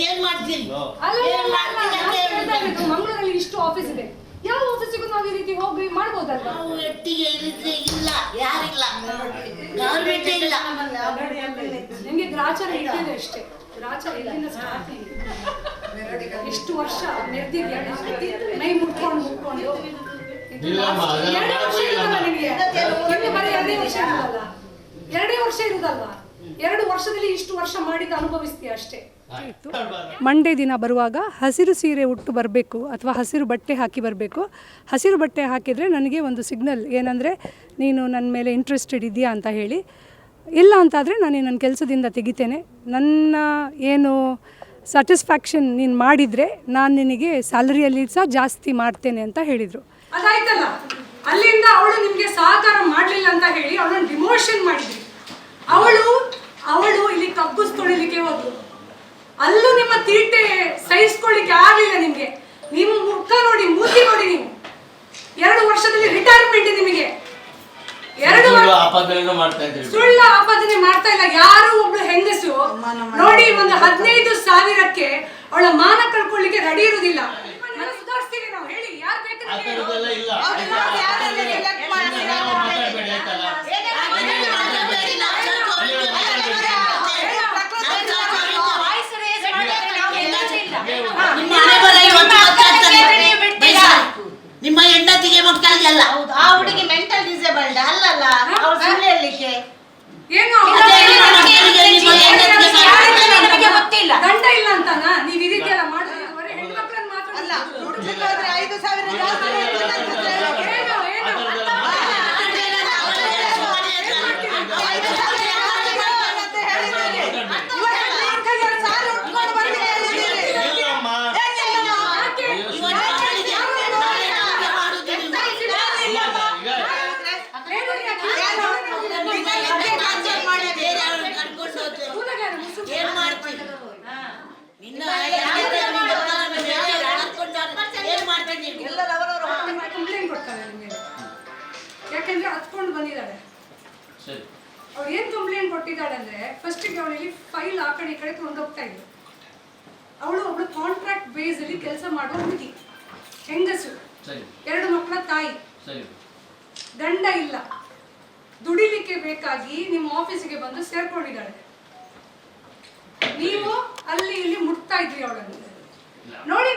ಏನ್ ಮಾಡ್ತೀನಿ? ಮಂಗಳೂರಲ್ಲಿ ಇಷ್ಟು ಆಫೀಸ್ ಇದೆ, ಯಾವ ಆಫೀಸಿಗೂ ನಾವು ಈ ರೀತಿ ಹೋಗಿ ಮಾಡ್ಬೋದಲ್ವಾ? ನಾವು ಒಟ್ಟಿಗೆ ಇಳಿದ್ರೆ ಇಲ್ಲ, ಯಾರಿಲ್ಲ, ಗೌರ್ಮೆಂಟ್ ಇಲ್ಲ. ನಿಮ್ಗೆ ಗ್ರಾಚಾರ ಇಟ್ಟಿದೆ ಅಷ್ಟೇ, ಗ್ರಾಚಾರ ಇಲ್ಲಿಂದ ಸ್ಟಾರ್ಟ್. ಎಷ್ಟು ವರ್ಷ ಮೆರೆದಿದ್ಯಾ ಮೈ ಮುಟ್ಕೊಂಡು 2 ವರ್ಷ ಇರುದಲ್ಲ ನಿಮಗೆ, ಬರೀ 2 ವರ್ಷ ಇರುದಲ್ಲ, 2 ವರ್ಷ ಇರುದಲ್ವಾ? 2 ವರ್ಷದಲ್ಲಿ ಇಷ್ಟು ವರ್ಷ ಮಾಡಿದ ಅನುಭವಿಸ್ತೀಯ ಅಷ್ಟೇ. ಮಂಡೇ ದಿನ ಬರುವಾಗ ಹಸಿರು ಸೀರೆ ಉಟ್ಟು ಬರಬೇಕು ಅಥವಾ ಹಸಿರು ಬಟ್ಟೆ ಹಾಕಿ ಬರಬೇಕು. ಹಸಿರು ಬಟ್ಟೆ ಹಾಕಿದರೆ ನನಗೆ ಒಂದು ಸಿಗ್ನಲ್ ಏನಂದರೆ ನೀನು ನನ್ನ ಮೇಲೆ ಇಂಟ್ರೆಸ್ಟೆಡ್ ಇದೆಯಾ ಅಂತ ಹೇಳಿ. ಇಲ್ಲ ಅಂತಾದರೆ ನಾನು ನನ್ನ ಕೆಲಸದಿಂದ ತೆಗಿತೇನೆ, ನನ್ನ ಏನು ಸ್ಯಾಟಿಸ್ಫ್ಯಾಕ್ಷನ್ ನೀನು ಮಾಡಿದರೆ ನಾನು ನಿನಗೆ ಸ್ಯಾಲರಿಯಲ್ಲಿ ಸಹ ಜಾಸ್ತಿ ಮಾಡ್ತೇನೆ ಅಂತ ಹೇಳಿದರು. ಅದಾಯ್ತಲ್ಲ, ಅಲ್ಲಿಂದ ಅವಳು ನಿಮಗೆ ಸಹಕಾರ ಮಾಡಲಿಲ್ಲ ಅಂತ ಹೇಳಿ ಅವಳನ್ನು ಡಿಮೋಷನ್ ಮಾಡಿದ್ರಿ. ಅವಳು ಇಲ್ಲಿ ಕಬ್ಬು ತೊಳಿಲಿಕ್ಕೆ ಹೋದ್ಲು, ಅಲ್ಲೂ ನಿಮ್ಮ ತೀಟೆ ಸಹಿಸ್ಕೊಳ್ಳಿಕ್ಕೆ ಆಗಲಿಲ್ಲ ನಿಮಗೆ. ನಿಮ್ಮ ಮುಖ ನೋಡಿ, ಮೂತಿ ನೋಡಿ, ನೀವು 2 ವರ್ಷದಲ್ಲಿ ರಿಟೈರ್ಮೆಂಟ್ ನಿಮಗೆ. 2 ಸುಳ್ಳ ಆಪಾದನೆ ಮಾಡ್ತಾ ಇಲ್ಲ. ಯಾರು ಒಬ್ಳು ಹೆಂಗಸು ನೋಡಿ ಒಂದು 15,000ಕ್ಕೆ ಅವಳ ಮಾನ ಕಳ್ಕೊಳ್ಳಿಕ್ಕೆ ರೆಡಿ ಇರುವುದಿಲ್ಲ. ಸುಧಾರಿಸ್ತೀವಿ ನಾವು, ಹೇಳಿ ಯಾರು ನಿಮ್ಮ ಹೆಂಡತಿಗೆ ಮಕ್ಕಳಿಗೆ ಅಲ್ಲ, ಆ ಹುಡುಗಿ ಮೆಂಟಲ್ ಡಿಸೇಬಲ್ಡ್ ಅಲ್ಲಲ್ಲ, ಅವ್ರು ಸುಳ್ಳು ಹೇಳಲಿಕ್ಕೆ ಏನು ಗೊತ್ತಿಲ್ಲ. ದಂಡ ಇಲ್ಲ ಅಂತಾನ ನೀವು ಈ ರೀತಿ ಎಲ್ಲ ಮಾಡಿದ್ರೆ ಹೆಣ್ಮಕ್ಳನ್ನ ಮಾತ್ರ ಅಲ್ಲ, 5,000 ಕಂಪ್ಲೇಂಟ್ ಕೊಡ್ತಾರೆ ನಿಮಗೆ. ಯಾಕಂದ್ರೆ ಹತ್ಕೊಂಡು ಬಂದಿದ್ದಾಳೆ. ಅವ್ರು ಏನ್ ಕಂಪ್ಲೇಂಟ್ ಕೊಟ್ಟಿದ್ದಾಳೆ ಅಂದ್ರೆ, ಫಸ್ಟಿಗೆ ಅವಳಿಗೆ ಫೈಲ್ ಆ ಕಡೆ ಈ ಕಡೆ ತೊಗೊಂಡೋಗ್ತಾ ಇದ್ರು. ಒಬ್ಳು ಕಾಂಟ್ರಾಕ್ಟ್ ಬೇಸ್ ಅಲ್ಲಿ ಕೆಲಸ ಮಾಡೋ ಹುಡುಗಿ, ಹೆಂಗಸು, 2 ಮಕ್ಕಳ ತಾಯಿ, ಗಂಡ ಇಲ್ಲ, ದುಡಿಲಿಕ್ಕೆ ಬೇಕಾಗಿ ನಿಮ್ಮ ಆಫೀಸಿಗೆ ಬಂದು ಸೇರ್ಕೊಂಡಿದ್ದಾಳೆ. ನೀವು ಅಲ್ಲಿ ಇಲ್ಲಿ ಮುಟ್ತಾ ಇದ್ರಿ ಅವಳನ್ನು. ನೋಡಿ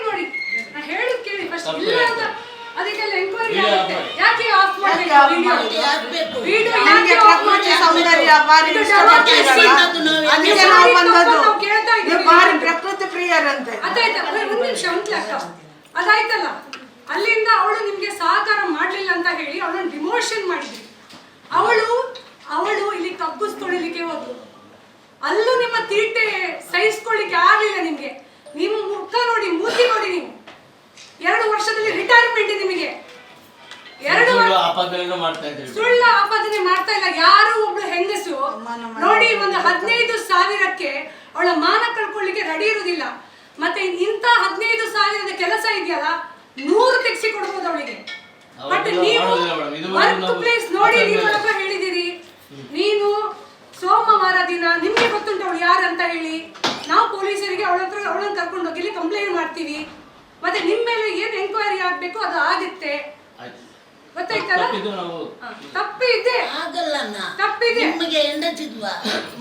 ನಾ ಹೇಳುದು ಕೇಳಿ ಫಸ್ಟ್. ಇಲ್ಲ ಅಂತ ಅದಕ್ಕೆಲ್ಲ ಎಂಕ್ವೈರಿ ಆಗುತ್ತೆ. ಯಾಕೆ ಆಫ್ ಮಾಡಬೇಕು ವಿಡಿಯೋ? ನಮಗೆ ಪ್ರಕೃತಿ ಸೌಂದರ್ಯ ಬಾರಿ ಬಾರಿ ಪ್ರಕೃತಿ ಪ್ರಿಯರಂತೆ. ಅದಾಯ್ತಾ, ಒಂದು ನಿಮಿಷ ಅಕ್ಕ, ಅದಾಯ್ತಲ್ಲ, ಅಲ್ಲಿಂದ ಅವಳು ನಿಮ್ಗೆ ಸಹಕಾರ ಮಾಡ್ಲಿಲ್ಲ ಅಂತ ಹೇಳಿ ಅವಳನ್ನು ಡಿಮೋಷನ್ ಮಾಡಿದ್ರಿ. ಅವಳು ಇಲ್ಲಿ ಕಬ್ಬು ತೊಳಿಲಿಕ್ಕೆ ಹೋದ್ಲು, ಅಲ್ಲೂ ನಿಮ್ಮ ತೀಟೆ ಸಹಿಸ್ಕೊಳ್ಳಿಕ್ಕೆ ಆಗಲಿಲ್ಲ ನಿಮಗೆ. ನಿಮ್ಮ ಮುಖ ನೋಡಿ, ಮೂತಿ ನೋಡಿ, ನೀವು 2 ವರ್ಷದಲ್ಲಿ ರಿಟೈರ್ಮೆಂಟ್ ನಿಮಗೆ. 2 ಸುಳ್ಳ ಆಪಾದನೆ ಮಾಡ್ತಾ ಇಲ್ಲ. ಯಾರು ಒಬ್ಳು ಹೆಂಗಸು ನೋಡಿ ಒಂದು 15,000ಕ್ಕೆ ಅವಳ ಮಾನ ಕಳ್ಕೊಳ್ಳಿಕ್ಕೆ ರೆಡಿ ಇರುವುದಿಲ್ಲ. ಮತ್ತೆ ಇಂಥ 15,000ದ ಕೆಲಸ ಇದೆಯಲ್ಲ, 100 ತೆಗ್ಸಿ ಕೊಡ್ಬೋದು ಅವಳಿಗೆ. ಬಟ್ ನೀವು ವರ್ಕ್ ಪ್ಲೇಸ್ ನೋಡಿ, ನೀವು ಹೇಳಿದಿರಿ, ನೀನು ಸೋಮವಾರ ದಿನ ನಿಮ್ಗೆ ಗೊತ್ತುಂಟು ಅವಳು ಯಾರು ಅಂತ ಹೇಳಿ. ನಾವು ಪೊಲೀಸರಿಗೆ ಅವಳನ್ನು ಕರ್ಕೊಂಡು ಹೋಗಿ ಕಂಪ್ಲೇಂಟ್ ಮಾಡ್ತೀವಿ. ಮತ್ತೆ ನಿಮ್ಮ ಮೇಲೆ ಏನ್ ಎಂಕ್ವೈರಿ ಆಗ್ಬೇಕು ಅದು ಆಗುತ್ತೆ, ಗೊತ್ತಾಯ್ತಲ್ಲ? ತಪ್ಪಿದೆ, ತಪ್ಪಿದೆ. ನಿಮಗೆ ಹೆಂಡತಿಲ್ವಾ,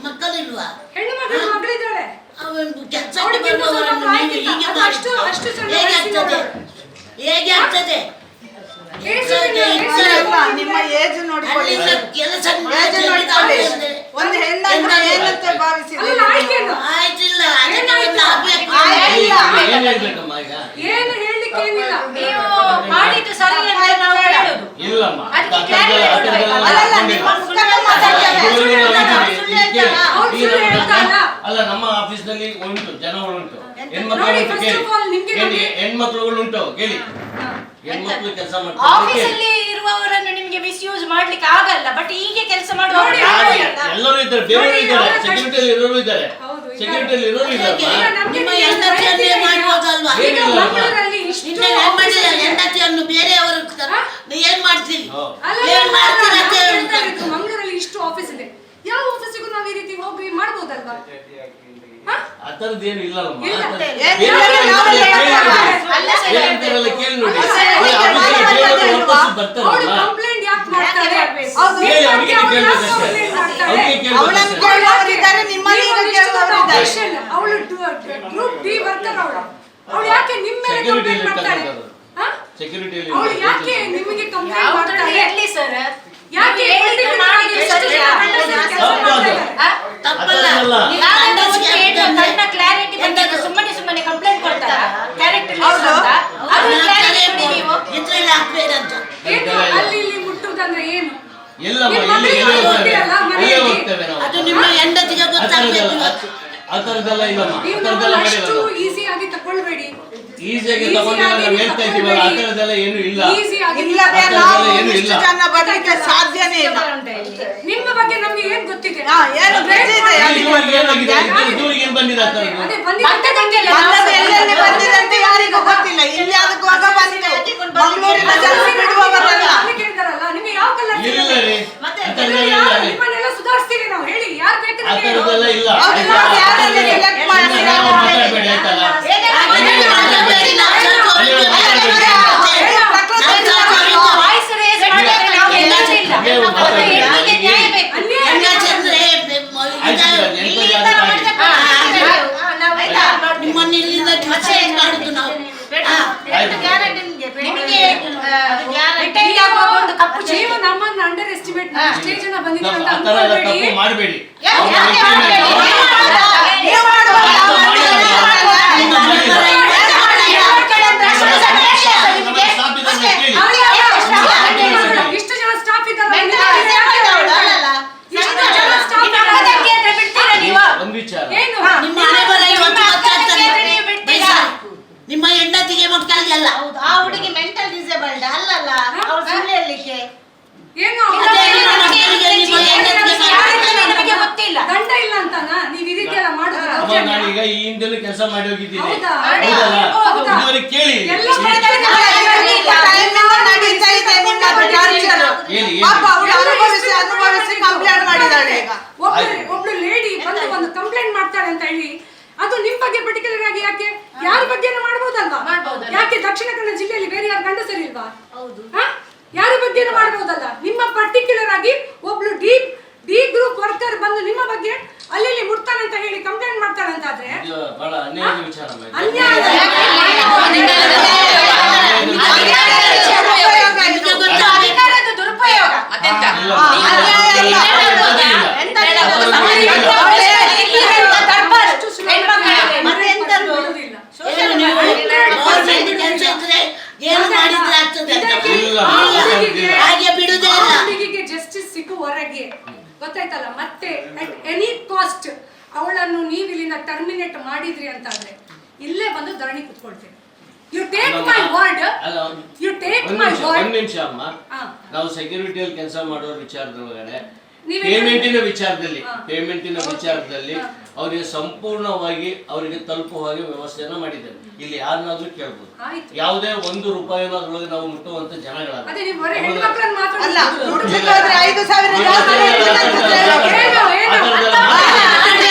ಮಕ್ಕಳಿಲ್ವಾ? ಹೆಣ್ಣು ಮಗಳಿದ್ದಾಳೆ. ಹೇಗೆ ಆಗ್ತದೆ? ನಿಮ್ಮ ಏಜ್ ನೋಡಿಕೊಳ್ಳಿ, ಒಂದು ಹೆಣ್ಣನ್ನು ಏನಂತೆ ಭಾವಿಸಿದೆ? ಆಯ್ತಿಲ್ಲ, ಏನು ಹೇಳಲಿಕ್ಕೆ ಏನಿಲ್ಲ. ನೀವು ಮಾಡಿದ್ದು ಸರಿ ಅಂತ ನಾವು ಹೇಳೋದು. ಅಲ್ಲ, ನಮ್ಮ ಆಫೀಸ್ ನಲ್ಲಿ ಉಂಟು, ಜನಗಳುಂಟು, ಹೆಣ್ಮಕ್ಳುಗಳುಂಟು, ಕೇಳಿ, ಹೆಣ್ಮಕ್ಳು ಕೆಲಸ ಮಾಡ್ತಾರೆ. ಆಫೀಸಲ್ಲಿ ಇರುವವರನ್ನು ನಿಮಗೆ ಮಿಸ್ಯೂಸ್ ಮಾಡ್ಲಿಕ್ಕೆ ಆಗಲ್ಲ, ಬಟ್ ಹೀಗೆ ಕೆಲಸ ಮಾಡುವವರು ಎಲ್ಲರೂ ಇದ್ದಾರೆ, ಬೇರೆಯವರು ಇದ್ದಾರೆ, ಸೆಕ್ಯೂರಿಟಿ ಇರೋರು ಇದ್ದಾರೆ, ಸೆಕ್ಯೂರಿಟಿ ಇರೋರು ಇದ್ದಾರೆ. ನಿಮ್ಮ ಹೆಂಡತಿಯನ್ನೇ ಮಾಡುವುದಲ್ವಾ? ಹೆಂಡತಿಯನ್ನು ಬೇರೆಯವರು ಏನ್ ಮಾಡ್ತೀರಿ? ಮಂಗಳೂರಲ್ಲಿ ಇಷ್ಟು ಆಫೀಸ್ ಇದೆ, ಯಾವ ಆಫೀಸಿಗೂ ನಾವು ಈ ರೀತಿ ಹೋಗಿ ಮಾಡ್ಬೋದಲ್ವಾ? ತರದ್ದೇನು ಇಲ್ಲಲ್ಲಮ್ಮ. ಇಲ್ಲ. ಅಲ್ಲ ಸರ್, ಏನಂತಾರಲ್ಲ ಕೇಳಿ ನೋಡಿ. ಅಲ್ಲ ಸರ್, ಅವ್ರು ಆಫೀಸಲ್ಲಿ ಕೇಳೋದು ವಾಪಸ್ ಬರ್ತಾರಲ್ಲ. ಕಂಪ್ಲೇಂಟ್ ಯಾಕೆ ಮಾಡ್ತಾರೆ? ಕೇಳಿ, ಅವ್ರಿಗೆ ಕೇಳ್ಬೇಕಷ್ಟೇ. ಅವ್ರಿಗೆ ಕೇಳ್ಬೇಕಷ್ಟೇ. ಅವಳು ಗ್ರೂಪ್ ಡಿ ವರ್ಕರ್ ಅವಳು ಯಾಕೆ ನಿಮ್ಮ ಮೇಲೆ ಕಂಪ್ಲೇಂಟ್ ಮಾಡ್ತಾಳೆ? ಸೆಕ್ಯೂರಿಟಿಯಲ್ಲಿ ಅವಳು ಯಾಕೆ ನಿಮಗೆ ಕಂಪ್ಲೇಂಟ್ ಯಾವ್ದ್ರಲ್ಲಿ ಮಾಡ್ತಾಳೆ? ಇರ್ಲಿ ಸರ್, ಯಾಕೆ ಹೇಳಿದ್ದು ಮಾಡಿದ್ದು ಸರಿ ತಪ್ಪಲ್ಲ. ಕ್ಲಾರಿಟಿ ಬಂದಾಗ ಸುಮ್ಮನೆ ಕಂಪ್ಲೇಂಟ್ ಕೊಡ್ತಾರ ಕ್ಯಾರೆಕ್ಟರ್ ಅದು ಕ್ಲಾರಿಟಿ ಕೊಡಿ ನೀವು. ಇದ್ರಲ್ಲಿ ಹಾಕ್ಬೇಕಂತ. ಏನು ಅಲ್ಲಿ ಇಲ್ಲಿ ಮುಟ್ಟುವುದಂದ್ರೆ ಏನು? ಎಲ್ಲಮ್ಮ ನಿಮ್ಮ ಮನೆಗೆ ಎಲ್ಲೇ ಹೋಗ್ತೀರಲ್ಲ, ಮನೆಗೆ. ಹೋಗ್ತೇವೆ ನಾವು. ಅದು ನಿಮ್ಮ ಹೆಂಡತಿಗೆ ಗೊತ್ತಾಗ್ಬೇಕು ಇವತ್ತು. ಆ ಥರದ್ದೆಲ್ಲ ಇಲ್ಲಮ್ಮ. ನೀವು ಆ ಥರದ್ದೆಲ್ಲ ನಮ್ಮನ್ನ ಅಷ್ಟು ಮಾಡಿರಲ್ಲ. ಈಸಿಯಾಗಿ ತಗೊಳ್ಬೇಡಿ. ಈಸಿಯಾಗಿ ತಗೊಂಡಿಲ್ಲ ನಾವು ಹೇಳ್ತಾ ಇದ್ದೀವಲ್ಲ, ಆ ಥರದ್ದೆಲ್ಲ ಏನು ಇಲ್ಲ. ಈಸಿಯಾಗಿ ಇಲ್ಲವೇ ನಾವು ಇಷ್ಟು ಜನ ಬರ್ಲಿಕ್ಕೆ ಸಾಧ್ಯನೇ ಇಲ್ಲ. ನಿಮ್ಮ ಬಗ್ಗೆ ನಮ್ಗೆ ಏನ್ ಗೊತ್ತಿದೆ? ಏನು ಗೊತ್ತಿದೆ? ಇದುವರೆಗೆ ಏನಾಗಿದೆ? ಇದುವರೆಗೆ ಏನ್ ಬಂದಿದೆ ಆ ಥರದ್ದು? ಅದೇ ಬಂದದ್ದು ಎಲ್ಲೆಲ್ಲಿ ಬಂದಿದೆ ಅಂತ ಯಾರಿಗೂ ಗೊತ್ತಿಲ್ಲ. ಇಲ್ಲಿ ಅದಕ್ಕೆ ಹೋಗ ಬಂದಿದೆ. ಮಂಗಳೂರಿನ ಜನ ಬಿಡುವವರಲ್ಲ. ಕೇಳಿದಾರಲ್ಲ, ನಿಮಗೆ ಯಾವ ಕಲರ್ ಇಲ್ಲ ರೀ, ಆ ಥರದ್ದೆಲ್ಲ ಇಲ್ಲ ರೀ. ನಿಮ್ಮನ್ನೆಲ್ಲ ಸುಧಾರಿಸ್ತೀವಿ ನಾವು, ಹೇಳಿ ಯಾರು ಆ ಬೇಕಾದ್ರೆ ಹೇಳಿ. ಥರದ್ದೆಲ್ಲ ಇಲ್ಲ. ಅವ್ರು ಯಾರನ್ನ select ಮಾಡ್ತೀರಾ? ಮಾತಾಡ್ಬೇಡಿ ಆಯ್ತಲ್ಲ. ವಾಯ್ಸ್ ರೇಸ್ ಮಾಡಿದ್ರೆ ನಾವು ಹೇಳೋದಿಲ್ಲ. ಮತ್ತೆ ಹೆಣ್ಣಿಗೆ ನ್ಯಾಯ ಬೇಕು. ನಿಮ್ಮನ್ನ ಇಲ್ಲಿಂದ ಡಿಸ್ಚಾರ್ಜ್ ಮಾಡುದು ನಾವು. ನಿಮಗೆ ರಿಟೈರ್ಡ್ ಆಗುವಾಗ ಒಂದು ಕಪ್ಪು ಚೀಲ. ನೀವು ನಮ್ಮನ್ನ ಅಂಡರ್ ಎಸ್ಟಿಮೇಟ್ ಸ್ಟೇಜ್ ಜನ ಬಂದಿದ್ದೀರ ಅಂತ ಆ ಥರ ಎಲ್ಲ ಅನ್ಕೊಳ್ಬೇಡಿ. ತಪ್ಪು ಮಾಡಬೇಡಿ. ಇಷ್ಟು ಜನ ಸ್ಟಾಫ್ ಇದ್ದಾರೆ. ಒಂದು ವಿಚಾರ, ಏನು ನಿಮ್ಮ ಹಣೆ ಬರ ಇವತ್ತು ಗೊತ್ತಾಗ್ತದೆ. ನಿಮ್ಮ ಹೆಂಡತಿಗೆ ಮಕ್ಕಳಿಗೆಲ್ಲ ಹೌದು, ಆ ಹುಡುಗಿ ಮೆಂಟಲ್ ಡಿಸೇಬಲ್ಡ್ ಅಲ್ಲಲ್ಲ, ಅವ್ರು ಸುಳ್ಳು ಹೇಳಲಿಕ್ಕೆ. ಏನು ನಿಮಗೆ ಗೊತ್ತಿಲ್ಲ. ಗಂಡ ಇಲ್ಲ ಅಂತಾನ ನೀವು ಈ ರೀತಿ ಎಲ್ಲ ಮಾಡುದು? ಅಮ್ಮ ನಾನೀಗ ಈ ಹಿಂದೆಲ್ಲೂ ಕೆಲಸ ಮಾಡಿ ಹೋಗಿದ್ದೀನಿ. ಹೌದಾ? ಹೌದಲ್ಲ? ಇದುವರೆಗೆ ಕೇಳಿ. ಎಲ್ಲ ನಡೀತಾ ಇದೆ ನಿಮ್ಮದು torture. ಹೇಳಿ, ಪಾಪ ಅವಳು ಅನುಭವಿಸಿ ಕಂಪ್ಲೇಂಟ್ ಮಾಡಿದಾಳೆ ಈಗ. ಒಬ್ಳು ಲೇಡಿ ಬಂದು ಒಂದು ಕಂಪ್ಲೇಂಟ್ ಮಾಡ್ತಾಳೆ ಅಂತ ಹೇಳಿ, ಅದು ನಿಮ್ ಬಗ್ಗೆ ಪರ್ಟಿಕ್ಯುಲರ್ ಆಗಿ ಯಾಕೆ ಯಾರ ಬಗ್ಗೆನೂ ಮಾಡಬಹುದಲ್ವಾ? ಯಾಕೆ ದಕ್ಷಿಣ ಕನ್ನಡ ಜಿಲ್ಲೆಯಲ್ಲಿ ಬೇರೆ ಯಾರು ಗಂಡಸರಿಲ್ವಾ? ಯಾರ ಬಗ್ಗೆನೂ ಮಾಡಬಹುದಲ್ಲ? ನಿಮ್ಮ ಪರ್ಟಿಕ್ಯುಲರ್ ಆಗಿ ಒಬ್ಳು ಡಿ ಗ್ರೂಪ್ ವರ್ಕರ್ ಬಂದು ನಿಮ್ಮ ಬಗ್ಗೆ ಅಲ್ಲಿ ಮುಟ್ತಾನೆ ಅಂತ ಹೇಳಿ ಕಂಪ್ಲೇಂಟ್ ಮಾಡ್ತಾಳೆ ಅಂತ ಆದ್ರೆ ಇದು ಬಹಳ ಅನ್ಯಾಯದ ವಿಚಾರ ಅಮ್ಮ ಇದು. ಅನ್ಯಾಯ. ಅಧಿಕಾರದ ದುರುಪಯೋಗ ಮತ್ತೆಂತ? ಇಲ್ಲ. ಏನು ಮಾಡಿದ್ರೆ ಆಗ್ತದೆ ಅಂತ. ಹಾಗೆ ಬಿಡುದೇ ಇಲ್ಲ. ಹುಡುಗಿಗೆ ಜಸ್ಟಿಸ್ ಸಿಕ್ಕುವರೆಗೆ ಗೊತ್ತಾಯ್ತಲ್ಲ. ಮತ್ತೆ ಅಟ್ ಎನಿ ಕಾಸ್ಟ್ ಅವಳನ್ನು ನೀವು ಇಲ್ಲಿಂದ ಟರ್ಮಿನೇಟ್ ಮಾಡಿದ್ರಿ ಅಂತಾದ್ರೆ ಇಲ್ಲೇ ಬಂದು ಧರಣಿ ಕುತ್ಕೊಳ್ತೇವೆ. You take my word. ಅಲ್ಲ, ಯು ಟೇಕ್ ಮೈ ವರ್ಡ್. ಒಂದ್ ನಿಮಿಷ ಅಮ್ಮ. ಹಾ. ನಾವು ಸೆಕ್ಯೂರಿಟಿಯಲ್ಲಿ ಕೆಲಸ ಮಾಡೋ ವಿಚಾರದೊಳಗಡೆ ನೀವೇ ಪೇಮೆಂಟಿನ ವಿಚಾರದಲ್ಲಿ ಹಾ. ಪೇಮೆಂಟಿನ ವಿಚಾರದಲ್ಲಿ ಹಾ. ಅವರಿಗೆ ಸಂಪೂರ್ಣವಾಗಿ ಅವರಿಗೆ ತಲುಪುವ ಹಾಗೆ ವ್ಯವಸ್ಥೆಯನ್ನ ಮಾಡಿದ್ದೇವೆ. ಇಲ್ಲಿ ಯಾರನ್ನಾದ್ರೂ ಕೇಳ್ಬೋದು. ಆಯ್ತು. ಯಾವುದೇ ಒಂದು ರೂಪಾಯಿನೂ ಅದ್ರೊಳಗೆ ನಾವು ಮುಟ್ಟುವಂತ ಜನಗಳಲ್ಲ. ಅದೇ ನೀವು ಬರೀ ಹೆಣ್ಮಕ್ಳನ್ನ ಅಲ್ಲ, ಮಾತಾಡೋದು. ದುಡ್ಡು ಹೋದ್ರೆ 5,000 ಜಾಸ್ತಿ ಏನು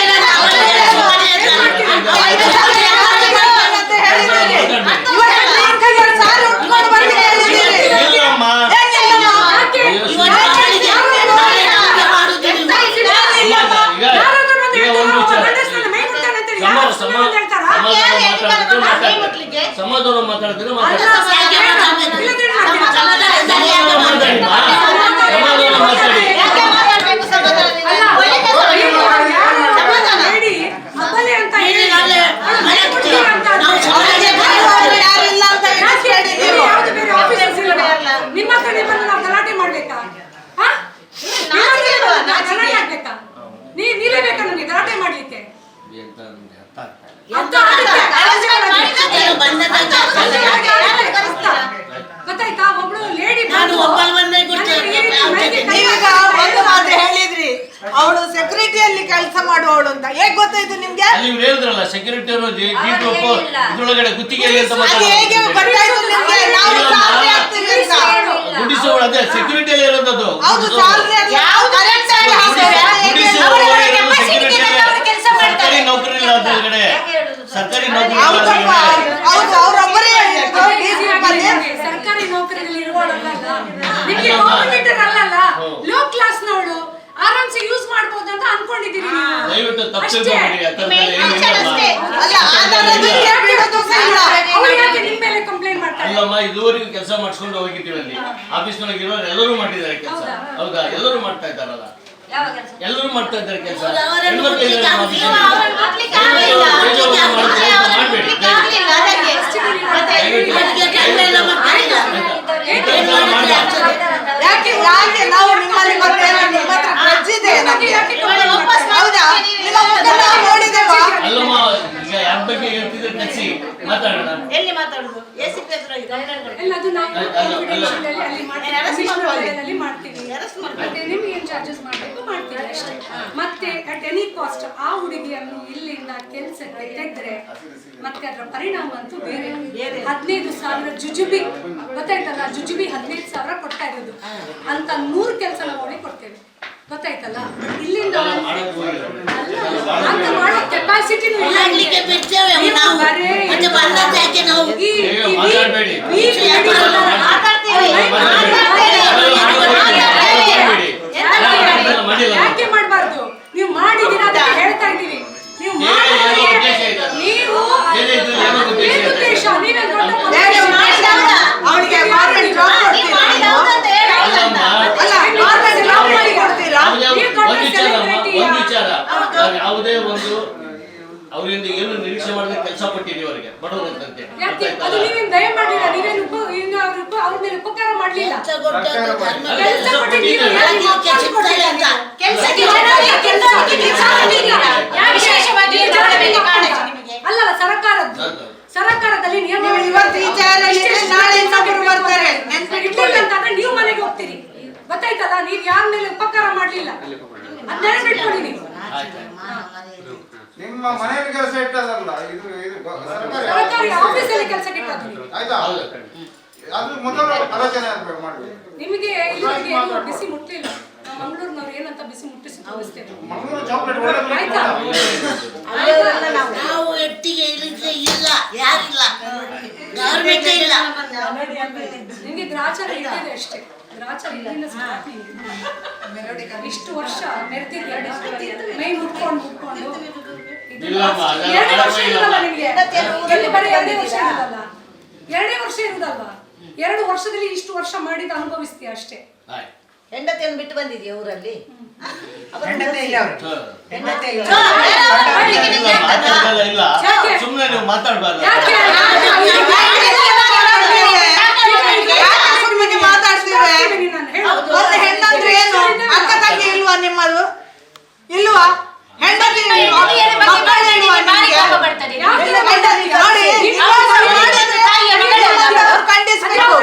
ಏನು ಅಂತ ಹೇಳಿದ್ದೀರಿ. ಇವತ್ತು ನಿಮ್ಮ ಕೈಯಲ್ಲಿ ಸಾಲು ಉಟ್ಕೊಂಡು ಬರ್ಲಿಕ್ಕೆ ಹೇಳಿದ್ದೀರಿ. ಇಲ್ಲಮ್ಮ. ಈಗ ಒಂದು ವಿಚಾರ ಸಮಾಧಾನ ಮಾತಾಡ್ತಾರೆ ಯಾರಿಲ್ಲ ಅಂತ ಹೇಳಿದ್ದೀರಿ. ನಿಮ್ಮ ಕಡೆ ಬಂದು ನಾವು ಗಲಾಟೆ ಮಾಡ್ಬೇಕಾ? ಆಗ್ಬೇಕಾ? ನೀವೇ ಬೇಕಾ ನಮ್ಗೆ ಗಲಾಟೆ ಮಾಡ್ಲಿಕ್ಕೆ? ಅಂತ ನಮ್ಗೆ ಅರ್ಥ ಆಗ್ತಾ ಇಲ್ಲ. ಗೊತ್ತಾಯ್ತಾ? ಒಬ್ಳು ಲೇಡಿ ನಾನು ಒಬ್ಬಳನ್ನೇ ಕೊಡ್ತೇನೆ. ನೀವೀಗ ಒಂದು ಮಾತು ಹೇಳಿದ್ರಿ, ಅವಳು ಸೆಕ್ಯೂರಿಟಿಯಲ್ಲಿ ಕೆಲಸ ಮಾಡುವವಳು ಅಂತ. ಹೇಗ್ ಗೊತ್ತಾಯ್ತು ನಿಮ್ಗೆ? ಅಲ್ಲಿ ಇವ್ರು ಹೇಳಿದ್ರಲ್ಲ ಸೆಕ್ಯೂರಿಟಿ ಅವರು ಇದ್ರೊಳಗಡೆ ಗುತ್ತಿಗೆಯಲ್ಲಿ ಅಂತ ಅದು ಹೇಗೆ ಗೊತ್ತಾಯ್ತು ನಿಮ್ಗೆ? ನಾವು salary ಹಾಕ್ತೀವಿ ಅಂತ. ಗುಡಿಸೋಳು ಅದೇ ಸೆಕ್ಯೂರಿಟಿಯಲ್ಲಿ ಇರೋದದು. ಹೌದು, salary ಅದು correct ಆಗಿ ಹಾಕ್ತಾರೆ. ಗುಡಿಸೋಳು ಕೆಪಾಸಿಟಿ ಕೆಲಸ ಮಾಡ್ತಾರೆ. ನೌಕರಿ ಇಲ್ಲ ಅದ್ರೊಳಗಡೆ. ದಯವಿಟ್ಟು ತಪ್ಪು ಅಷ್ಟೇ. ತಿಳ್ಕೊಬೇಡಿ, ಆ ಥರದ್ದೆಲ್ಲ ಏನಿಲ್ಲ ಅಷ್ಟೇ. ಅಮ್ಮ. ಅಲ್ಲ ಆಧಾರದಲ್ಲಿ ಬಿಡೋದು ಇಲ್ಲ. ಅವ್ರು ಯಾಕೆ ನಿಮ್ ಮೇಲೆ ಕಂಪ್ಲೇಂಟ್ ಮಾಡ್ತಾರೆ? ಅಲ್ಲಮ್ಮ, ಇದುವರೆಗೂ ಕೆಲಸ ಮಾಡಿಸ್ಕೊಂಡು ಹೋಗಿದ್ದೀವಿ ಅಲ್ಲಿ. ಆಫೀಸ್ನೊಳಗೆ ಇರೋರು ಎಲ್ಲರೂ ಮಾಡಿದ್ದಾರೆ ಕೆಲಸ. ಹೌದಾ? ಎಲ್ಲರೂ ಮಾಡ್ತಾ ಇದ್ದಾರಲ್ಲ, ಯಾವ ಕೆಲಸ? ಎಲ್ಲರೂ ಮಾಡ್ತಾ ಇದ್ದಾರೆ ಕೆಲಸ. ಅವರನ್ನು ಹೆಣ್ಮಕ್ಳು ಮುಟ್ಲಿಕ್ಕೆ ಇದ್ದಾರೆ ನಮ್ಮ ಆಗ್ಲಿಲ್ಲ. ಆಫೀಸಲ್ಲಿ. ಅವ್ರನ್ನ ಮುಟ್ಲಿಕ್ಕೆ ಆಗ್ಲಿಲ್ಲ. ಮಾಡಬೇಡಿ. ಆಗ್ಲಿಲ್ಲ ಅದಕ್ಕೆ. ಮತ್ತೆ ಅದಕ್ಕೆ ಕಂಪ್ಲೇಂಟ್ ಮಾಡ್ತಿಲ್ಲ. ಯಾಕೆ ನಾವು ನಿಮ್ಮಲ್ಲಿ ಬರ್ತೇವೆ, ನಿಮ್ಮ ಹತ್ರ grudge ಇದೆ ನಮ್ಗೆ. ಹೌದಾ? ನಿಮ್ಮ ಮುಖ ನಾವು ನೋಡಿದ್ದೇವಾ? ಅಲ್ಲಮ್ಮ, ಈಗ ಯಾರ ಬಗ್ಗೆ ಹೇಳ್ತಿದ್ರೆ ಕಳಿಸಿ ಮಾತಾಡೋಣ. ಎಲ್ಲಿ ಮಾತಾಡುದು? ACP ಹತ್ರ ಹೋಗಿ ಕಂಪ್ಲೇಂಟ್ ಕೊಡಿ. ಇಲ್ಲ, ಅದು ನಾವು ಅಲ್ಲ. confidential ಅಲ್ಲಿ ಮಾಡ್ತೀವಿ. ಅರೆಸ್ಟ್ Commissioner ಮಾಡ್ಕೊಳ್ಳಿ. ವಲಯದಲ್ಲಿ ಮಾಡ್ತೀವಿ. ಅರೆಸ್ಟ್ ಮಾಡ್ಕೊಳ್ಳಿ. ಮತ್ತೆ ನಿಮ್ಗೆ ಏನ್ ಚಾರ್ಜಸ್ ಮಾಡ್ಬೇಕು ಮಾಡ್ತೀವಿ ಅಷ್ಟೇ. ಮತ್ತೆ ಅಟ್ ಎನಿ ಕಾಸ್ಟ್ ಆ ಹುಡುಗಿಯನ್ನು ಇಲ್ಲಿಂದ ಕೆಲಸಕ್ಕೆ ತೆಗೆದ್ರೆ ಮತ್ತೆ ಅದರ ಪರಿಣಾಮ ಅಂತೂ ಬೇರೆ. 15,000 ಜುಜುಬಿ ಗೊತ್ತಾಯ್ತಲ್ಲ, ಜುಜುಬಿ 15,000 ಕೊಡ್ತಾ ಇರೋದು ಅಂತ 100 ಕೆಲಸ ನಾವು ಮಾಡಿ ಕೊಡ್ತೇವೆ, ಗೊತ್ತಾಯ್ತಲ್ಲ. ಇಲ್ಲಿಂದ ಅಂತ ಮಾಡೋ ಕೆಪಾಸಿಟಿನೂ ಇಲ್ಲ. ಮಾಡ್ಲಿಕ್ಕೆ ಬಿಡ್ತೇವೆ ನಾವು. ಮತ್ತೆ ಬಂದದ್ದು ಯಾಕೆ ನಾವು? ಮಾತಾಡಬೇಡಿ. ಯಾಕೆ ಮಾಡಬಾರ್ದು? ನೀವು ಮಾಡಿದೀರಾ ಅಂತ ಹೇಳ್ತಾ ಇದ್ದೀವಿ. ನೀವು ಉದ್ದೇಶ ನೀವೇ ಅವಳಿಗೆ ಗೌರ್ಮೆಂಟ್ ಜಾಬ್ ಕೊಡ್ತೀರಾ ನೀವು? ಅಲ್ಲ ಗೌರ್ಮೆಂಟ್ ಜಾಬ್ ಮಾಡಿ ಕೊಡ್ತೀರಾ? ಒಂದು ವಿಚಾರ, ಯಾವುದೇ ಒಂದು ಅವರಿಂದ ಏನು ನಿರೀಕ್ಷೆ ಮಾಡದೆ ಕೆಲಸ ಕೊಟ್ಟಿದ್ದೀವಿ ಅವರಿಗೆ ಬಡವರಂತಂತೆ. ಯಾಕೆ ಅದು ನೀವೇನು ದಯ ಮಾಡಿಲ್ಲ? ನೀವೇನು ಅವ್ರ ಮೇಲೆ ಉಪಕಾರ ಮಾಡಲಿಲ್ಲ. ಕೆಲಸ ಕೊಡ್ತೇವೆ, ಧರ್ಮ ಕೆಲಸ ಕೊಟ್ಟಿದ್ದೀವಿ. ಮಾಡ್ಲಿಕ್ಕೆ ಸಿಗ್ತದೆ ಅಂತ. ವಿಶೇಷವಾಗಿ ಅಲ್ಲಲ್ಲ, ಸರ್ಕಾರದಲ್ಲಿ ನಿಯಮ ನೀವು ಇವತ್ತು ಈ ಚಾರಲ್ಲಿ ನಾಳೆ ಇನ್ನೊಬ್ಬರು ಬರ್ತಾರೆ. ಇಟ್ಟಿಲ್ಲ ಅಂತಂದ್ರೆ ನೀವು ಮನೆಗೆ ಹೋಗ್ತೀರಿ, ಗೊತ್ತಾಯ್ತಲ್ಲ. ನೀವು ಯಾರ ಮೇಲೆ ಉಪಕಾರ ಮಾಡ್ಲಿಲ್ಲ ಅದ್ ನೆನಪಿಟ್ಕೊಳ್ಳಿ ನೀವು. ನಿಮ್ಮ ಮನೆಯಲ್ಲಿ ಕೆಲಸ ಇಟ್ಟದಲ್ಲ, ಇದು ಸರ್ಕಾರಿ ಆಫೀಸಲ್ಲಿ ಕೆಲಸ ಕೆಟ್ಟದ್ದು ನೀವು. ಆಯ್ತಾ? ಅದು ಮೊದಲು ಆಲೋಚನೆ ಆಗ್ಬೇಕು ಮಾಡ್ಬೇಕು. ನಿಮಗೆ ಇಲ್ಲಿವರೆಗೆ ಏನು ಬಿಸಿ ಮುಟ್ಲಿಲ್ಲ. ನಾವು ಮಂಗಳೂರಿನವ್ರು ಏನಂತ ಬಿಸಿ ಮುಟ್ಟಿಸಿ ತೋರಿಸ್ತೇವೆ, ಮಂಗಳೂರು ಚಾಕ್ಲೇಟ್ ಆಯ್ತಾ? ನಾವು ಎಟ್ಟಿಗೆ ಇಳಿದ್ರೆ ಇಲ್ಲ, ಯಾರಿಲ್ಲ, ಗೌರ್ಮೆಂಟ್ ಇಲ್ಲ. ನಿಮಗೆ ಗ್ರಾಚಾರ ಇಟ್ಟಿದೆ ಅಷ್ಟೇ. ಗ್ರಾಚಾರ ಇಲ್ಲಿಂದ ಸ್ಟಾರ್ಟ್. ಇಷ್ಟು ವರ್ಷ ಮೆರೆದಿದ್ದೆ, ಮೈ ಮುಟ್ಕೊಂಡು ಇದು ಇಲ್ಲಮ್ಮ, ಅದೆಲ್ಲ 2 ವರ್ಷ ಇಲ್ಲ. ಇರುದಲ್ಲ ನಿಮಗೆ. ಎಲ್ಲಿ ಬರೀ 2 ವರ್ಷ ಇರುದಲ್ಲ, 2 ವರ್ಷ ಇರುದಲ್ವಾ? 2 ವರ್ಷದಲ್ಲಿ ಇಷ್ಟು ವರ್ಷ ಮಾಡಿದ ಅನುಭವಿಸ್ತೀಯ ಅಷ್ಟೇ. ಹೆಂಡತಿಯನ್ನು ಬಿಟ್ಟು ಬಂದಿದ್ಯಾ ಊರಲ್ಲಿ? ಹೆಂಡತಿ ಇಲ್ಲ ಅವ್ರಿಗೆ. ಹೆಂಡತಿ ಇಲ್ಲ. ಇಲ್ಲ, ಸುಮ್ಮನೆ ನೀವು ಮಾತಾಡಬಾರ್ದು. ಯಾಕೆ? ಯಾಕೆ ಸುಮ್ಮನೆ ಮಾತಾಡ್ತೀವಿ? ನಾನು ಹೇಳೋದು. ಒಂದು ಹೆಣ್ಣಂದ್ರೆ ಏನು? ಅಕ್ಕ ತಂಗಿ ಇಲ್ವಾ ನಿಮ್ಮದು? ಇಲ್ವಾ? ಹೆಂಡತಿ ಮಕ್ಕಳು ಇಲ್ವಾ ನಿಮ್ಗೆ? ಹೆಂಡತಿ ನೋಡಿ, ಇನ್ನೊಬ್ಬರು ಮಾಡಿದ್ರೆ ಇನ್ನೊಬ್ಬರು ಖಂಡಿಸ್ಬೇಕು.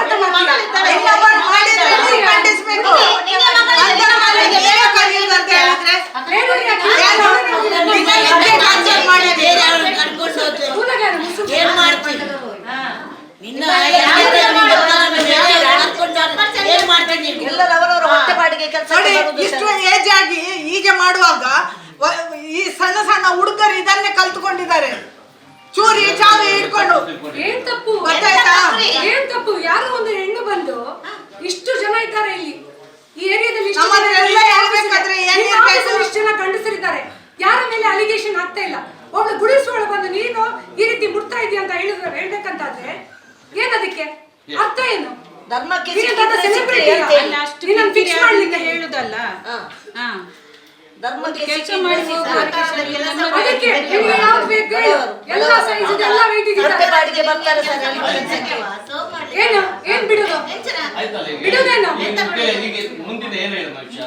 ಇನ್ನೊಬ್ಬರು ಮಾಡಿದ್ರೆ ನೀವು ಖಂಡಿಸ್ಬೇಕು. ಅಂತರ ಮನೆಗೆ ಬೇಗ ಕರೆಯುವುದು ಅಂತ ಹೇಳಿದ್ರೆ ಏನು? ದಿನ ಇದ್ದೇ cancel ಮಾಡಿದ್ದೀರಿ. ಬೇರೆ ಅವ್ರನ್ನ ಕರ್ಕೊಂಡು ಹೋದ್ರೆ ಮೂಲಗಾರ ಮುಸುಕು. ಏನ್ ಮಾಡ್ತೀವಿ? ನಿನ್ನ ಏನ್ ಮಾಡ್ತೀವಿ ನೀವು? ಎಲ್ಲರೂ ಅವರವರ ಹೊಟ್ಟೆ ಪಾಡಿಗೆ ಕೆಲಸ ನೋಡಿ, ಇಷ್ಟು ಏಜ್ ಆಗಿ ಹೀಗೆ ಮಾಡುವಾಗ ಈ ಸಣ್ಣ ಸಣ್ಣ ಹುಡುಗರು ಇದನ್ನೇ ಕಲ್ತುಕೊಂಡಿದ್ದಾರೆ. ಚೂರಿ ಚಾವಿ ಹಿಡ್ಕೊಂಡು. ಏನ್ ತಪ್ಪು? ಗೊತ್ತಾಯ್ತಾ? ಏನ್ ತಪ್ಪು? ಯಾರೋ ಒಂದು ಹೆಣ್ಣು ಬಂದು ಇಷ್ಟು ಜನ ಇದ್ದಾರೆ ಇಲ್ಲಿ ಈ ಏರಿಯಾದಲ್ಲಿ, ಇಷ್ಟು ನಮ್ಮ ಜನ ಎಲ್ಲ ಹೇಳ್ಬೇಕಾದ್ರೆ ಏನ್ ನಿಮ್ಮ ಇರ್ಬೇಕು? ಆಫೀಸಲ್ಲಿ ಇಷ್ಟು ಜನ ಗಂಡಸರಿದ್ದಾರೆ, ಯಾರ ಮೇಲೆ ಅಲಿಗೇಷನ್ ಆಗ್ತಾ ಇಲ್ಲ. ಒಬ್ಳು ಗುಡಿಸುವಳು ಬಂದು ನೀನು ಈ ರೀತಿ ಮುಟ್ತಾ ಇದೀಯ ಅಂತ ಹೇಳ್ಬೇಕಂತಾದ್ರೆ ಏನದಕ್ಕೆ ಅರ್ಥ ಏನು? ಧರ್ಮಕ್ಕೆ ನೀನು ದೊಡ್ಡ celebrity ಅಲ್ಲ? ನಿನ್ನನ್ನು fix ಮಾಡ್ಲಿಕ್ಕೆ ಹೇಳುದಲ್ಲ. ಧರ್ಮಕ್ಕೆ ಕೆಲಸ ಮಾಡಿ ಅದಕ್ಕೆ ನಿಮಗೆ ಯಾವ್ದು ಬೇಕು ಹೇಳು. ಎಲ್ಲ ಸೈಜ್ ಎಲ್ಲ weight ಇದೆ. ಹೊಟ್ಟೆ ಪಾಡಿಗೆ ಬರ್ತಾರೆ ಸರ್ ಅಲ್ಲಿ ಕೆಲಸಕ್ಕೆ. ಏನು ಏನ್ ಬಿಡುದು? ಆಯ್ತಲ್ಲ, ಈಗ ಬಿಡುದೇನು? ಈಗ ಮುಂದಿನ ಏನು ಹೇಳಿ ಮನುಷ್ಯ?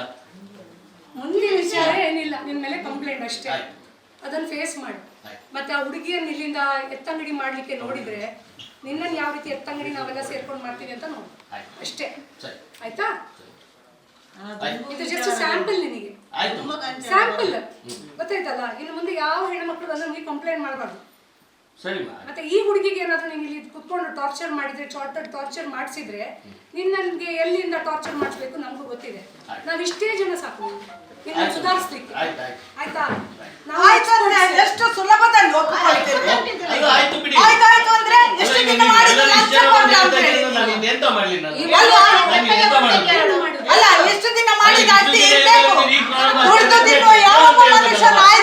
ಮುಂದಿನ ವಿಚಾರ ಏನಿಲ್ಲ, ನಿನ್ ಮೇಲೆ ಕಂಪ್ಲೇಂಟ್ ಅಷ್ಟೇ. ಅದನ್ನ ಫೇಸ್ ಮಾಡಿ. ಮತ್ತೆ ಆ ಹುಡುಗಿಯನ್ನು ಇಲ್ಲಿಂದ ಎತ್ತಂಗಡಿ ಮಾಡ್ಲಿಕ್ಕೆ ನೋಡಿದ್ರೆ ನಿನ್ನನ್ನು ಯಾವ ರೀತಿ ಎತ್ತಂಗಡಿ ನಾವೆಲ್ಲ ಸೇರ್ಕೊಂಡು ಮಾಡ್ತೀವಿ ಅಂತ ನೋಡಿ ಅಷ್ಟೇ. ಆಯ್ತಾ? ಇದು ಜಸ್ಟ್ ಸ್ಯಾಂಪಲ್ ನಿನಗೆ, ಸ್ಯಾಂಪಲ್ ಗೊತ್ತಾಯ್ತಲ್ಲ. ಇನ್ನು ಮುಂದೆ ಯಾವ ಹೆಣ್ಮಕ್ಳು ಬಂದ್ರೆ ನೀವು ಕಂಪ್ಲೇಂಟ್ ಮಾಡಬಾರ್ದು. ಮತ್ತೆ ಈ ಹುಡುಗಿಗೆ ಏನಾದ್ರು ನೀನು ಇಲ್ಲಿ ಕುತ್ಕೊಂಡು ಟಾರ್ಚರ್ ಮಾಡಿದ್ರೆ, ಟಾರ್ಚರ್ ಮಾಡಿಸಿದ್ರೆ ನಿನ್ನನ್ಗೆ ಎಲ್ಲಿಂದ ಟಾರ್ಚರ್ ಮಾಡಿಸ್ಬೇಕು ನಮಗೂ ಗೊತ್ತಿದೆ. ನಾವ್ ಇಷ್ಟೇ ಜನ ಸಾಕು ನಿನ್ನ ಸುಧಾರಿಸ್ಲಿಕ್ಕೆ, ಆಯ್ತಾ? ಎಷ್ಟು ಸುಲಭದಲ್ಲಿ ಒಪ್ಪಿಕೊಳ್ತೀರಿ? ಆಯ್ತು ಆಯ್ತಾಯ್ತು ಅಂದ್ರೆ ಎಷ್ಟು ದಿನ ಮಾಡಿದ್ರು ಲಂಚ ಕೊಡ್ಲಿ ಅಂತ ಹೇಳಿ. ಅಲ್ಲ, ಎಷ್ಟು ದಿನ ಮಾಡಿದ ಅಡ್ಡಿ ಇರ್ಬೇಕು. ದುಡ್ದು ತಿನ್ನುವ ಯಾವ ಮನುಷ್ಯ ನಾಯಿ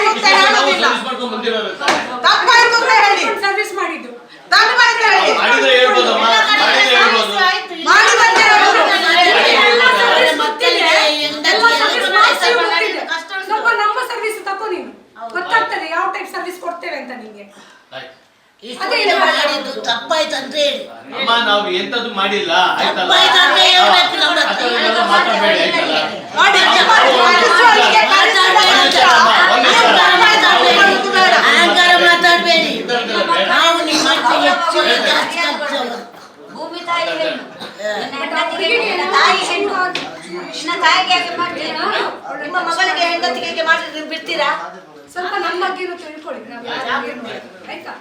ಗೊತ್ತಾಗ್ತದೆ ಯಾವ ಟೈಪ್ ಸರ್ವಿಸ್ ಕೊಡ್ತೇವೆ ಅಂತ ನಿಮ್ಗೆ. ಆಯ್ತು. ಇಷ್ಟು ಒಳ್ಳೆ ಮಾಡಿದ್ದು ತಪ್ಪಾಯ್ತು ಅಂತ ಹೇಳಿ. ಅಮ್ಮ ನಾವು ಎಂತದ್ದು ಮಾಡಿಲ್ಲ ಆಯ್ತಲ್ಲ, ತಪ್ಪಾಯ್ತು ಅಂತ ಹೇಳ್ಬೇಕು ನಮ್ಮ ಹತ್ರ. ಅದನ್ನೆಲ್ಲ ಮಾತಾಡ್ಬೇಡಿ ಆಯ್ತಲ್ಲ. ನೋಡಿ ಅಹಂಕಾರ ಮಾತಾಡ್ಬೇಡಿ. ಇಂಥದ್ದೆಲ್ಲ ಬೇಡ. ನಾವು ನಿಮ್ಮ ಹತ್ರ ಹೆಚ್ಚು ಜಾಸ್ತಿ ಕಲ್ತವರು. ಭೂಮಿ ತಾಯಿ ಹೆಣ್ಣು. ನನ್ನ ಹೆಂಡತಿಗೆ ನನ್ನ ತಾಯಿ ಹೆಣ್ಣು. ನನ್ನ ತಾಯಿಗೆ ಹಾಗೆ ಮಾಡ್ತೀರಾ? ನಿಮ್ಮ ಮಗಳಿಗೆ ಹೆಂಡತಿಗೆ ಮಾಡಿದ್ರೆ ನೀವು ಬಿಡ್ತೀರಾ? ಸ್ವಲ್ಪ ನಮ್ಮ ಬಗ್ಗೆನೂ ತಿಳ್ಕೊಳ್ಳಿ. ನಾವು ಯಾರು ಏನು ಆಯ್ತಾ?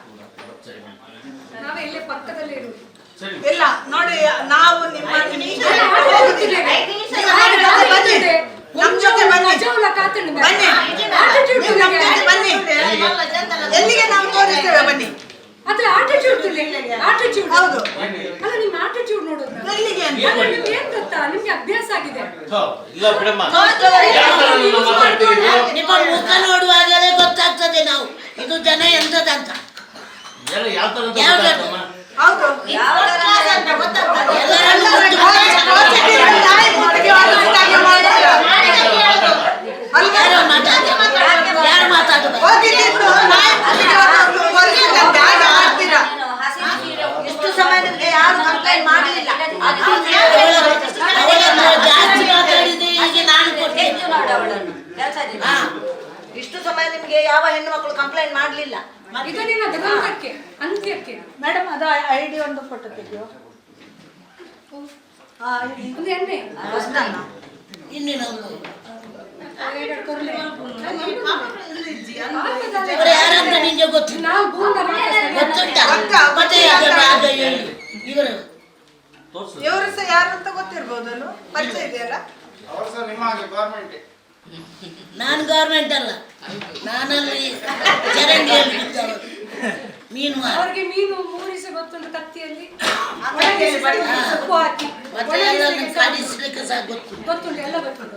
ನಾವೇ ಇಲ್ಲೇ ಪಕ್ಕದಲ್ಲೇ ಇರುವುದು. ಸರಿ. ಇಲ್ಲ ನೋಡಿ, ನಾವು ನಿಮ್ಮ ನಮ್ ಜೊತೆ ಬನ್ನಿ. ಬನ್ನಿ. ನೀವು ನಮ್ಮ ಜೊತೆ ಬನ್ನಿ. ಎಲ್ಲಿಗೆ ನಾವು ತೋರಿಸ್ತೇವೆ, ಬನ್ನಿ. ಅದೇ ಆಟಿಟ್ಯೂಡ್ ಆಟಿಟ್ಯೂಡ್. ಹೌದು. ಅಲ್ಲ ನಿಮ್ಮ ಆಟಿಟ್ಯೂಡ್ ನೋಡೋದು. ಎಲ್ಲಿಗೆ ಅಂತ? ಅಲ್ಲ ನಿಮ್ಗೆ ಏನ್ ಗೊತ್ತಾ, ನಿಮ್ಗೆ ಅಭ್ಯಾಸ ಆಗಿದೆ. ಹೋ, ಇಲ್ಲ ಬಿಡಮ್ಮ. ಯಾವ ಥರ ನೀವು ಮಾತಾಡ್ತೀರಿ ನೀವು? ನಿಮ್ಮ ಮುಖ ನೋಡುವಾಗಲೇ ಗೊತ್ತಾಗ್ತದೆ ನಾವು ಇದು ಜನ ಎಂತದಂತ. ಎಲ್ಲ ಯಾವ ಥರ ಅಂತ ಯಾವ ಥರ? ಗೊತ್ತಾಯ್ತಮ್ಮ? ಹೌದು. ಎಲ್ಲರನ್ನೂ ನಾಯಿ ಮೂತಿಗೆ ವಾಲಿಸಿದಾಗೆ ಮಾಡ್ತೀರಾ? ಯಾರು ಮಾತಾಡಬೇಕು? ಹೋಗಿದ್ದು ನಾಯಿ ಮೂತಿಗೆ ವಾಲಿಸಿದಂತೆ ಹಾಗೆ ಮಾಡ್ತೀರಾ? ಹಸಿರು ಸೀರೆ ಇಷ್ಟು ಸಮಯ ನಿಮ್ಗೆ ಯಾರು ಕಂಪ್ಲೇಂಟ್ ಮಾಡಲಿಲ್ಲ. ಅವಳನ್ನು ಜಾಸ್ತಿ ಮಾತಾಡಿದ್ರೆ ಈಗ ನಾನು ಕೊಡ್ತೇನೆ. ಹೆಚ್ಚು ಮಾಡು ಅವಳನ್ನು ಕೆಲಸದಿಂದ. ಇಷ್ಟು ಸಮಯ ನಿಮ್ಗೆ ಯಾವ ಹೆಣ್ಣು ಮಕ್ಕಳು ಕಂಪ್ಲೇಂಟ್ ಮಾಡಲಿಲ್ಲ. ಇದು ನಿನ್ನ ದುರಂತಕ್ಕೆ, ಅಂತ್ಯಕ್ಕೆ. ಮೇಡಮ್, ಅದು ಐಡಿ ಒಂದು ಫೋಟೋ ತೆಗೆಯೋ. ಒಂದು ಎಣ್ಣೆ ಇನ್ನೇನು ಒಂದು ಕೊರ್ಲೆ. ಇವರು ಯಾರಂತ ನಿಂಗೆ ಗೊತ್ತಿಲ್ಲ? ನಾವು ಬೂಂದ ಗೊತ್ತುಂಟಾ? ಮತ್ತೆ ಇವರು ತೋರ್ಸು. ಇವರು ಸಹ ಯಾರು ಅಂತ ಗೊತ್ತಿರ್ಬೋದಲ್ಲ, ಪರಿಚಯ ಇದೆಯಲ್ಲ. ಅವರು ಸಹ ನಿಮ್ಮ ಹಾಗೆ ಗೌರ್ಮೆಂಟ್. ನಾನು ಗೌರ್ಮೆಂಟ್ ಅಲ್ಲ, ನಾನಲ್ಲಿ ಚರಂಡಿಯಲ್ಲಿ ಬಿದ್ದವರು ಮೀನು ಮಾರು. ಅವ್ರಿಗೆ ಮೀನು ಮೂರಿಸಿ ಗೊತ್ತುಂಟು, ಕತ್ತಿಯಲ್ಲಿ ಸೊಪ್ಪು ಹಾಕಿ ಮತ್ತೆ ಅದನ್ನು ಕಾಡಿಸ್ಲಿಕ್ಕೆ ಸಹ ಗೊತ್ತು. ಗೊತ್ತುಂಟು, ಎಲ್ಲ ಗೊತ್ತುಂಟು.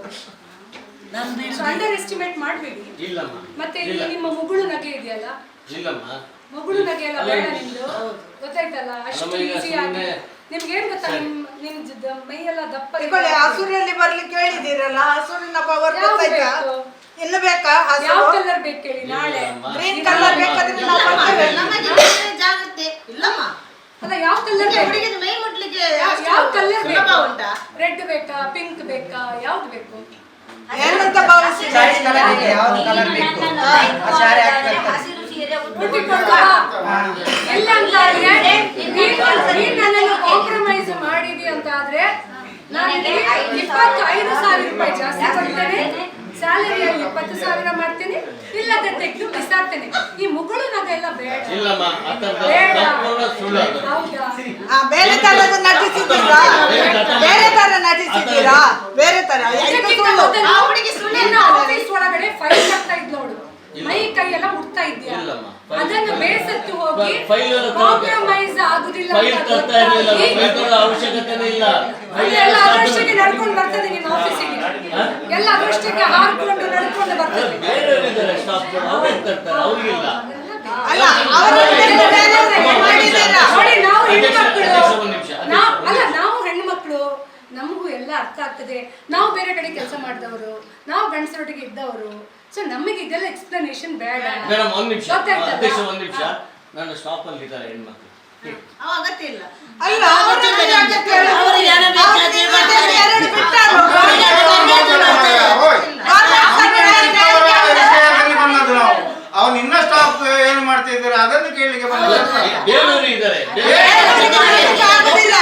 ನಮ್ಮ ಬಿಡು. ಅಂಡರ್ ಎಸ್ಟಿಮೇಟ್ ಮಾಡಬೇಡಿ. ಇಲ್ಲಮ್ಮ. ಮತ್ತೆ ಇಲ್ಲ. ಇಲ್ಲಿ ನಿಮ್ಮ ಮುಗುಳು ನಗೆ ಇದೆಯಲ್ಲ, ಇಲ್ಲಮ್ಮ. ಮುಗುಳು ನಗೆ ಎಲ್ಲ ಬೇಡ ನಿಮ್ದು, ಗೊತ್ತಾಯ್ತಲ್ಲ? ಅಷ್ಟು ನಮ್ಮ ಈಗ ಈಸಿ ಆಗಿ ನಿಮ್ಗೆ ಏನ್ ಗೊತ್ತಾ, ನಿಮ್ ಮೈಯೆಲ್ಲ ದಪ್ಪ ಇಕೊಳ್ಳಿ, ಹಸುರಲ್ಲಿ ಬರ್ಲಿಕ್ಕೆ ಹೇಳಿದಿರಲ್ಲ, ಹಸುರಿನ ಪವರ್ ಯಾವ್ದು ಗೊತ್ತಾಯ್ತಾ? ಬೇಕು? ಇನ್ನು ಬೇಕಾ ಯಾವ ಹಸು? ಕಲರ್ ಬೇಕು ಹೇಳಿ, ನಾಳೆ ಗ್ರೀನ್ ಕಲರ್ ಬೇಕಾದ್ರೆ ನಾವು ಬರ್ತೇವೆ. ನಮಗೆ ಜಾಗ್ರತೆ ಇಲ್ಲಮ್ಮ. ಅಲ್ಲ ಯಾವ ಕಲರ್ ಬೇಕು, ಹುಡುಗಿಗೆ ಮೈ ಮುಟ್ಲಿಕ್ಕೆ ಯಾವ ಕಲರ್ ಸುಲಭ ಬೇಕು? ಉಂಟಾ? ರೆಡ್ ಬೇಕಾ, ಪಿಂಕ್ ಬೇಕಾ, ಯಾವ್ದು ಬೇಕು? ಏನಂತ ಭಾವಿಸಿದ್ರೆ ಹಸಿರು ಸೀರೆ ಹುಟ್ಟಿಕೊಂಡು ಎಲ್ಲ ಅಂತ ಆದ್ರೆ ನೀನ್ ನನ್ನನ್ನು ಕಾಂಪ್ರಮೈಸ್ ಮಾಡಿದಿ ಅಂತ ಆದ್ರೆ ನಾನು 25,000 ರೂಪಾಯಿ ಜಾಸ್ತಿ ಕೊಡ್ತೇನೆ, ಸ್ಯಾಲರಿಯಲ್ಲಿ 20,000 ಮಾಡ್ತೇನೆ, ಇಲ್ಲದೆ ತೆಗೆದು ಬಿಸಾಡ್ತೇನೆ. ಈ ಮುಗುಳು ನಗೆಲ್ಲ ಬೇಡ. ಇಲ್ಲಮ್ಮ, ಆ ಥರದ್ದು ಬೇಡ. ಸಂಪೂರ್ಣ ಸುಳ್ಳು ಅದು. ಹೌದಾ? ಬೇರೆ ತರದ ನಟಿಸಿದ್ದೀರಾ? ಬೇರೆ ತರ ನಟಿಸಿದ್ದೀರಾ? ಬೇರೆ ತರ ಇದಕ್ಕಿಂತ ಮೊದಲು ನಿನ್ನ ಆಫೀಸ್ ಒಳಗಡೆ ಫೈಲ್ ಹಾಕ್ತಾ ಇದ್ ನೋಡು, ಮೈ ಕೈ ಎಲ್ಲ ಮುಟ್ತಾ ಇದ್ಯಾ? ಇಲ್ಲಮ್ಮ. ಅದನ್ನು ಬೇಸತ್ತು ಹೋಗಿ ಫೈಲ್ ಎಲ್ಲ ಕಾಂಪ್ರಮೈಸ್ ಆಗುದಿಲ್ಲ ಫೈಲ್ ಅಂತ ತರ್ತಾ ಇರಲಿಲ್ಲ, ಗೊತ್ತಾಗಿ ಫೈಲ್ ತರೋ ಅವಶ್ಯಕತೆನೇ ಇಲ್ಲ. ಅಂದ್ರೆ ಎಲ್ಲ ಅದೃಷ್ಟಕ್ಕೆ ನಡ್ಕೊಂಡು ಬರ್ತದೆ ನಿಮ್ಮ ಆಫೀಸಿಗೆ, ಎಲ್ಲ ಅದೃಷ್ಟಕ್ಕೆ ಹಾರ್ಕೊಂಡು ನಡ್ಕೊಂಡು ಬರ್ತದೆ. ಬೇರೆಯವರಿದ್ದಾರೆ ಸ್ಟಾಫ್, ಅವ್ರು ತರ್ತಾರೆ, ಅವ್ರಿಗಿಲ್ಲ. ಅಲ್ಲ, ಅವರು ಮಾಡಿದ್ದೀರಾ? ನೋಡಿ, ನಾವು ಹೆಣ್ಮಕ್ಳು, ಒಂದ್ ನಿಮಿಷ. ನಾವು ಹೆಣ್ಮಕ್ಳು, ನಮಗೂ ಎಲ್ಲ ಅರ್ಥ ಆಗ್ತದೆ. ನಾವು ಬೇರೆ ಕಡೆ ಕೆಲಸ ಮಾಡಿದವರು, ನಾವು ಗಂಡಸರೊಟ್ಟಿಗೆ ಇದ್ದವರು, ಸೊ ನಮಗೆ ಇದೆಲ್ಲ ಎಕ್ಸ್ಪ್ಲನೇಷನ್ ಬೇಡ. ಮೇಡಮ್ ಒಂದ್ ನಿಮಿಷ, ಗೊತ್ತಾಯ್ತಲ್ಲ? ಅಧ್ಯಕ್ಷ ಒಂದ್ ನಿಮಿಷ. ನನ್ನ ಸ್ಟಾಪ್ ಅಲ್ಲಿ ಇದ್ದಾರೆ ಹೆಣ್ಮಕ್ಳು. ಅವ ಅಗತ್ಯ ಇಲ್ಲ. ಅಲ್ಲ, ಅವರಿಗೆ ಹಣ ಬೇಕಾದ್ರೆ ಮಾಡ್ತಾರೆ. ಎರಡು ಬಿಟ್ಟರು. ಬಂದದ್ದು ನಾವು ಅವ್ನು ಇನ್ನ ಸ್ಟಾಫ್ ಏನು ಮಾಡ್ತಿದ್ದಾರೆ ಅದನ್ನು ಕೇಳಲಿಕ್ಕೆ ಬಂದದ್ದು. ಬೇರೆಯವರು ಇದ್ದಾರೆ. ಆಗುದಿಲ್ಲ.